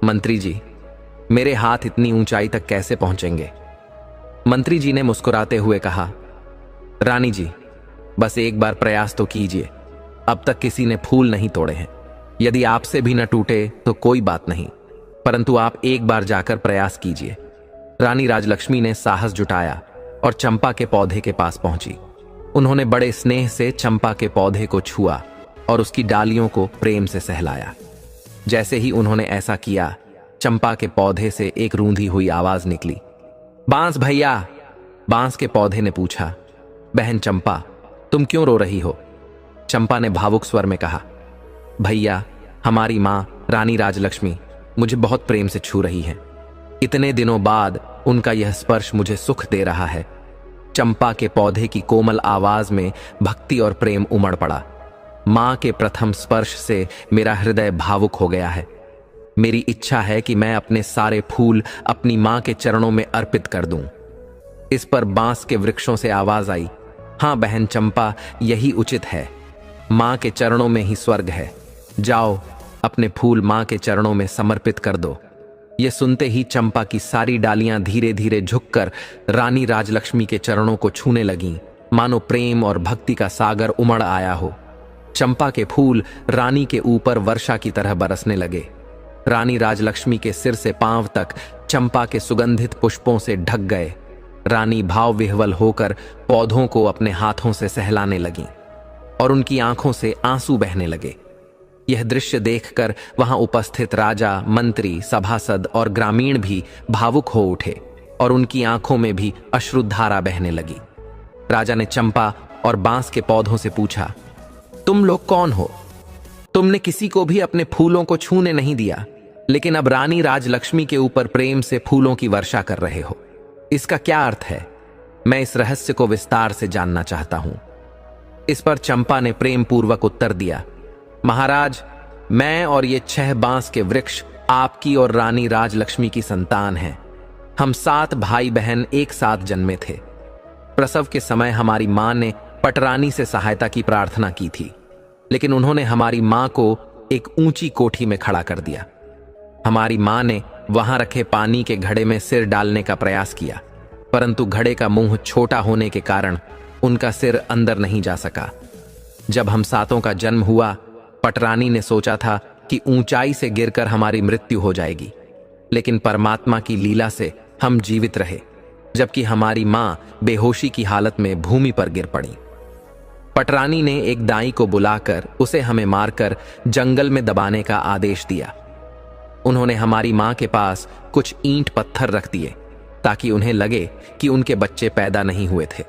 मंत्री जी, मेरे हाथ इतनी ऊंचाई तक कैसे पहुंचेंगे? मंत्री जी ने मुस्कुराते हुए कहा, रानी जी, बस एक बार प्रयास तो कीजिए। अब तक किसी ने फूल नहीं तोड़े हैं। यदि आपसे भी न टूटे तो कोई बात नहीं, परंतु आप एक बार जाकर प्रयास कीजिए। रानी राजलक्ष्मी ने साहस जुटाया और चंपा के पौधे के पास पहुंची। उन्होंने बड़े स्नेह से चंपा के पौधे को छुआ और उसकी डालियों को प्रेम से सहलाया। जैसे ही उन्होंने ऐसा किया, चंपा के पौधे से एक रूंधी हुई आवाज निकली, बांस भैया। बांस के पौधे ने पूछा, बहन चंपा, तुम क्यों रो रही हो? चंपा ने भावुक स्वर में कहा, भैया, हमारी माँ रानी राजलक्ष्मी मुझे बहुत प्रेम से छू रही है। इतने दिनों बाद उनका यह स्पर्श मुझे सुख दे रहा है। चंपा के पौधे की कोमल आवाज में भक्ति और प्रेम उमड़ पड़ा। मां के प्रथम स्पर्श से मेरा हृदय भावुक हो गया है। मेरी इच्छा है कि मैं अपने सारे फूल अपनी मां के चरणों में अर्पित कर दूं। इस पर बांस के वृक्षों से आवाज आई, हां बहन चंपा, यही उचित है। मां के चरणों में ही स्वर्ग है। जाओ, अपने फूल मां के चरणों में समर्पित कर दो। ये सुनते ही चंपा की सारी डालियां धीरे धीरे झुककर रानी राजलक्ष्मी के चरणों को छूने लगीं, मानो प्रेम और भक्ति का सागर उमड़ आया हो। चंपा के फूल रानी के ऊपर वर्षा की तरह बरसने लगे। रानी राजलक्ष्मी के सिर से पांव तक चंपा के सुगंधित पुष्पों से ढक गए। रानी भाव विह्वल होकर पौधों को अपने हाथों से सहलाने लगीं और उनकी आंखों से आंसू बहने लगे। यह दृश्य देखकर वहां उपस्थित राजा, मंत्री, सभासद और ग्रामीण भी भावुक हो उठे और उनकी आंखों में भी अश्रुधारा बहने लगी। राजा ने चंपा और बांस के पौधों से पूछा, तुम लोग कौन हो? तुमने किसी को भी अपने फूलों को छूने नहीं दिया, लेकिन अब रानी राजलक्ष्मी के ऊपर प्रेम से फूलों की वर्षा कर रहे हो। इसका क्या अर्थ है? मैं इस रहस्य को विस्तार से जानना चाहता हूं। इस पर चंपा ने प्रेम पूर्वक उत्तर दिया, महाराज, मैं और ये 6 बांस के वृक्ष आपकी और रानी राजलक्ष्मी की संतान हैं। हम 7 भाई बहन एक साथ जन्मे थे। प्रसव के समय हमारी मां ने पटरानी से सहायता की प्रार्थना की थी, लेकिन उन्होंने हमारी मां को एक ऊंची कोठी में खड़ा कर दिया। हमारी मां ने वहां रखे पानी के घड़े में सिर डालने का प्रयास किया, परंतु घड़े का मुंह छोटा होने के कारण उनका सिर अंदर नहीं जा सका। जब हम 7 का जन्म हुआ, पटरानी ने सोचा था कि ऊंचाई से गिरकर हमारी मृत्यु हो जाएगी, लेकिन परमात्मा की लीला से हम जीवित रहे, जबकि हमारी मां बेहोशी की हालत में भूमि पर गिर पड़ी। पटरानी ने एक दाई को बुलाकर उसे हमें मारकर जंगल में दबाने का आदेश दिया। उन्होंने हमारी मां के पास कुछ ईंट पत्थर रख दिए ताकि उन्हें लगे कि उनके बच्चे पैदा नहीं हुए थे।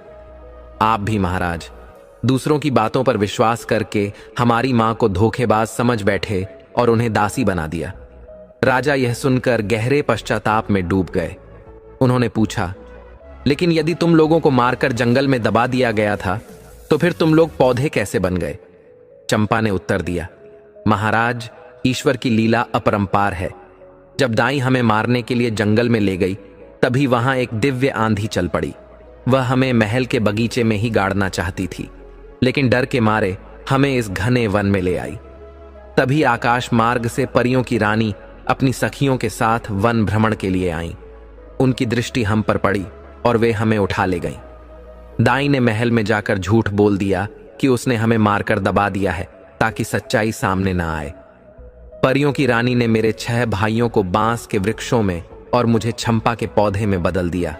आप भी महाराज दूसरों की बातों पर विश्वास करके हमारी मां को धोखेबाज समझ बैठे और उन्हें दासी बना दिया। राजा यह सुनकर गहरे पश्चाताप में डूब गए। उन्होंने पूछा, लेकिन यदि तुम लोगों को मारकर जंगल में दबा दिया गया था, तो फिर तुम लोग पौधे कैसे बन गए? चंपा ने उत्तर दिया, महाराज, ईश्वर की लीला अपरंपार है। जब दाई हमें मारने के लिए जंगल में ले गई, तभी वहां एक दिव्य आंधी चल पड़ी। वह हमें महल के बगीचे में ही गाड़ना चाहती थी, लेकिन डर के मारे हमें इस घने वन में ले आई। तभी आकाश मार्ग से परियों की रानी अपनी सखियों के साथ वन भ्रमण के लिए आईं। उनकी दृष्टि हम पर पड़ी और वे हमें उठा ले गईं। दाई ने महल में जाकर झूठ बोल दिया कि उसने हमें मारकर दबा दिया है ताकि सच्चाई सामने न आए। परियों की रानी ने मेरे 6 भाइयों को बांस के वृक्षों में और मुझे चंपा के पौधे में बदल दिया।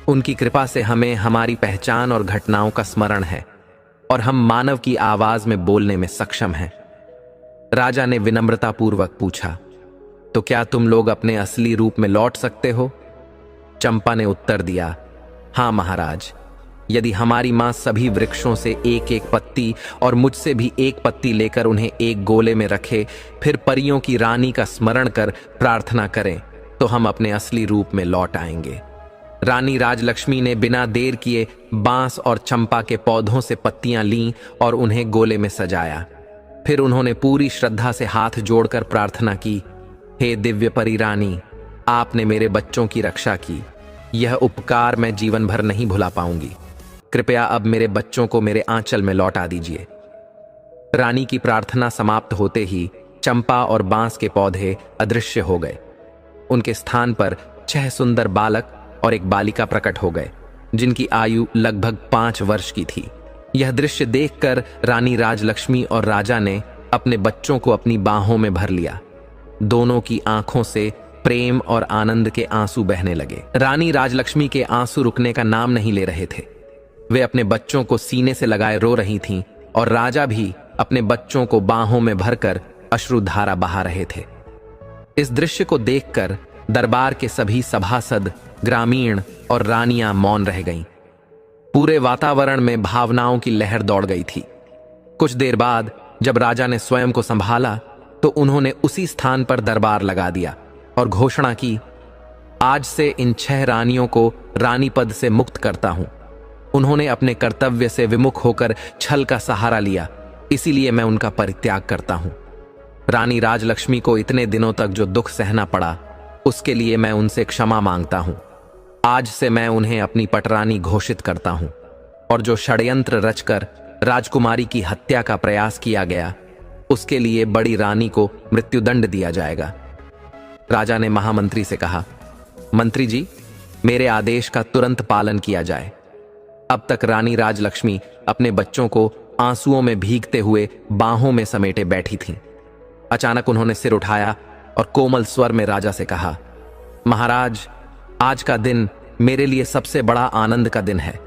उनकी कृपा से हमें हमारी पहचान और घटनाओं का स्मरण है और हम मानव की आवाज में बोलने में सक्षम हैं। राजा ने विनम्रतापूर्वक पूछा, तो क्या तुम लोग अपने असली रूप में लौट सकते हो? चंपा ने उत्तर दिया, हां महाराज, यदि हमारी मां सभी वृक्षों से एक एक पत्ती और मुझसे भी एक पत्ती लेकर उन्हें एक गोले में रखे, फिर परियों की रानी का स्मरण कर प्रार्थना करें, तो हम अपने असली रूप में लौट आएंगे। रानी राजलक्ष्मी ने बिना देर किए बांस और चंपा के पौधों से पत्तियां लीं और उन्हें गोले में सजाया। फिर उन्होंने पूरी श्रद्धा से हाथ जोड़कर प्रार्थना की, हे दिव्य परी रानी, आपने मेरे बच्चों की रक्षा की। यह उपकार मैं जीवन भर नहीं भुला पाऊंगी। कृपया अब मेरे बच्चों को मेरे आंचल में लौटा दीजिए। रानी की प्रार्थना समाप्त होते ही चंपा और बांस के पौधे अदृश्य हो गए। उनके स्थान पर 6 सुंदर बालक और एक बालिका प्रकट हो गए, जिनकी आयु लगभग 5 वर्ष की थी। यह दृश्य देखकर रानी राजलक्ष्मी और राजा ने अपने बच्चों को अपनी बाहों में भर लिया। दोनों की आंखों से प्रेम और आनंद के आंसू बहने लगे। रानी राजलक्ष्मी के आंसू रुकने का नाम नहीं ले रहे थे। वे अपने बच्चों को सीने से लगाए रो रही थीं और राजा भी अपने बच्चों को बाहों में भरकर अश्रुधारा बहा रहे थे। इस दृश्य को देखकर दरबार के सभी सभासद, ग्रामीण और रानियां मौन रह गईं। पूरे वातावरण में भावनाओं की लहर दौड़ गई थी। कुछ देर बाद जब राजा ने स्वयं को संभाला तो उन्होंने उसी स्थान पर दरबार लगा दिया और घोषणा की, आज से इन 6 रानियों को रानी पद से मुक्त करता हूं। उन्होंने अपने कर्तव्य से विमुख होकर छल का सहारा लिया, इसीलिए मैं उनका परित्याग करता हूं। रानी राजलक्ष्मी को इतने दिनों तक जो दुख सहना पड़ा, उसके लिए मैं उनसे क्षमा मांगता हूं। आज से मैं उन्हें अपनी पटरानी घोषित करता हूं और जो षड्यंत्र रचकर राजकुमारी की हत्या का प्रयास किया गया, उसके लिए बड़ी रानी को मृत्युदंड दिया जाएगा। राजा ने महामंत्री से कहा, मंत्री जी, मेरे आदेश का तुरंत पालन किया जाए। अब तक रानी राजलक्ष्मी अपने बच्चों को आंसुओं में भीगते हुए बाहों में समेटे बैठी थीं। अचानक उन्होंने सिर उठाया और कोमल स्वर में राजा से कहा, महाराज, आज का दिन मेरे लिए सबसे बड़ा आनंद का दिन है,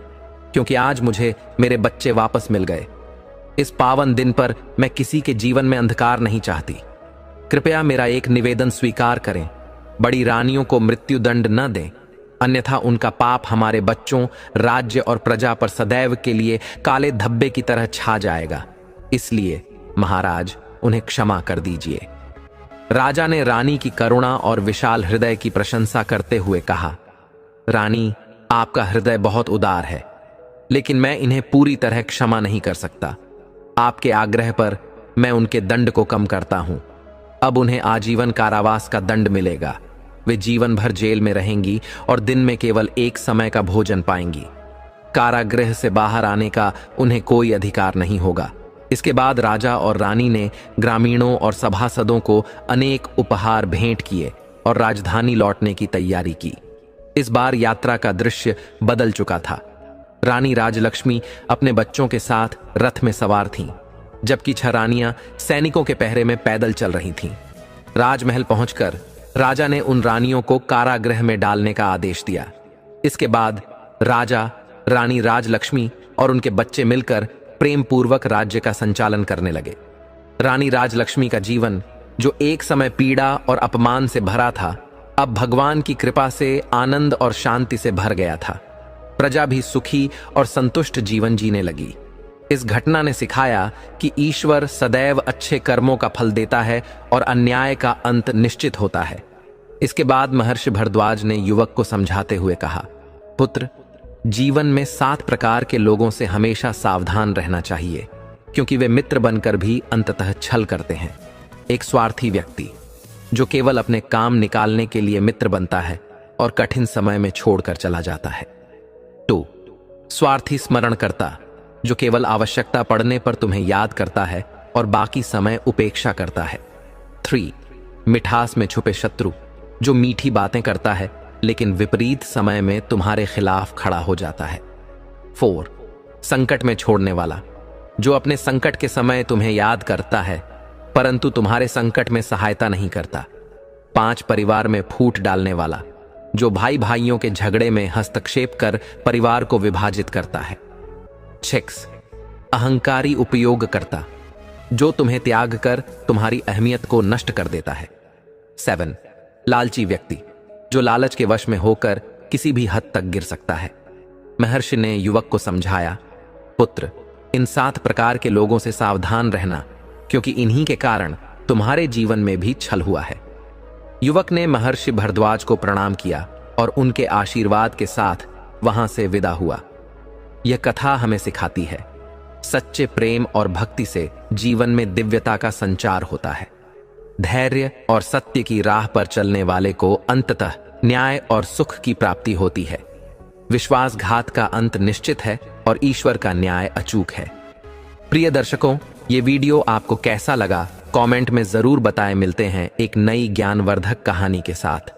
क्योंकि आज मुझे मेरे बच्चे वापस मिल गए। इस पावन दिन पर मैं किसी के जीवन में अंधकार नहीं चाहती। कृपया मेरा एक निवेदन स्वीकार करें, बड़ी रानियों को मृत्युदंड न दें, अन्यथा उनका पाप हमारे बच्चों, राज्य और प्रजा पर सदैव के लिए काले धब्बे की तरह छा जाएगा। इसलिए महाराज, उन्हें क्षमा कर दीजिए। राजा ने रानी की करुणा और विशाल हृदय की प्रशंसा करते हुए कहा, रानी, आपका हृदय बहुत उदार है, लेकिन मैं इन्हें पूरी तरह क्षमा नहीं कर सकता। आपके आग्रह पर मैं उनके दंड को कम करता हूं। अब उन्हें आजीवन कारावास का दंड मिलेगा। वे जीवन भर जेल में रहेंगी और दिन में केवल एक समय का भोजन पाएंगी। कारागृह से बाहर आने का उन्हें कोई अधिकार नहीं होगा। इसके बाद राजा और रानी ने ग्रामीणों और सभासदों को अनेक उपहार भेंट किए और राजधानी लौटने की तैयारी की। इस बार यात्रा का दृश्य बदल चुका था। रानी राजलक्ष्मी अपने बच्चों के साथ रथ में सवार थीं, जबकि 6 रानियां सैनिकों के पहरे में पैदल चल रही थीं। राजमहल पहुंचकर राजा ने उन रानियों को कारागृह में डालने का आदेश दिया। इसके बाद राजा, रानी राजलक्ष्मी और उनके बच्चे मिलकर प्रेम पूर्वक राज्य का संचालन करने लगे। रानी राजलक्ष्मी का जीवन, जो एक समय पीड़ा और अपमान से भरा था, अब भगवान की कृपा से आनंद और शांति से भर गया था। प्रजा भी सुखी और संतुष्ट जीवन जीने लगी। इस घटना ने सिखाया कि ईश्वर सदैव अच्छे कर्मों का फल देता है और अन्याय का अंत निश्चित होता है। इसके बाद महर्षि भरद्वाज ने युवक को समझाते हुए कहा, पुत्र, जीवन में 7 प्रकार के लोगों से हमेशा सावधान रहना चाहिए, क्योंकि वे मित्र बनकर भी अंततः छल करते हैं। एक स्वार्थी व्यक्ति, जो केवल अपने काम निकालने के लिए मित्र बनता है और कठिन समय में छोड़कर चला जाता है। 2. स्वार्थी स्मरणकर्ता, जो केवल आवश्यकता पड़ने पर तुम्हें याद करता है और बाकी समय उपेक्षा करता है। 3. मिठास में छुपे शत्रु, जो मीठी बातें करता है लेकिन विपरीत समय में तुम्हारे खिलाफ खड़ा हो जाता है। 4. संकट में छोड़ने वाला, जो अपने संकट के समय तुम्हें याद करता है परंतु तुम्हारे संकट में सहायता नहीं करता। 5. परिवार में फूट डालने वाला, जो भाई भाइयों के झगड़े में हस्तक्षेप कर परिवार को विभाजित करता है। 6. अहंकारी उपयोगकर्ता, जो तुम्हें त्याग कर तुम्हारी अहमियत को नष्ट कर देता है। 7. लालची व्यक्ति, जो लालच के वश में होकर किसी भी हद तक गिर सकता है। महर्षि ने युवक को समझाया, पुत्र, इन 7 प्रकार के लोगों से सावधान रहना, क्योंकि इन्हीं के कारण तुम्हारे जीवन में भी छल हुआ है। युवक ने महर्षि भरद्वाज को प्रणाम किया और उनके आशीर्वाद के साथ वहां से विदा हुआ। यह कथा हमें सिखाती है, सच्चे प्रेम और भक्ति से जीवन में दिव्यता का संचार होता है। धैर्य और सत्य की राह पर चलने वाले को अंततः न्याय और सुख की प्राप्ति होती है। विश्वासघात का अंत निश्चित है और ईश्वर का न्याय अचूक है। प्रिय दर्शकों, ये वीडियो आपको कैसा लगा कमेंट में जरूर बताएं। मिलते हैं एक नई ज्ञानवर्धक कहानी के साथ।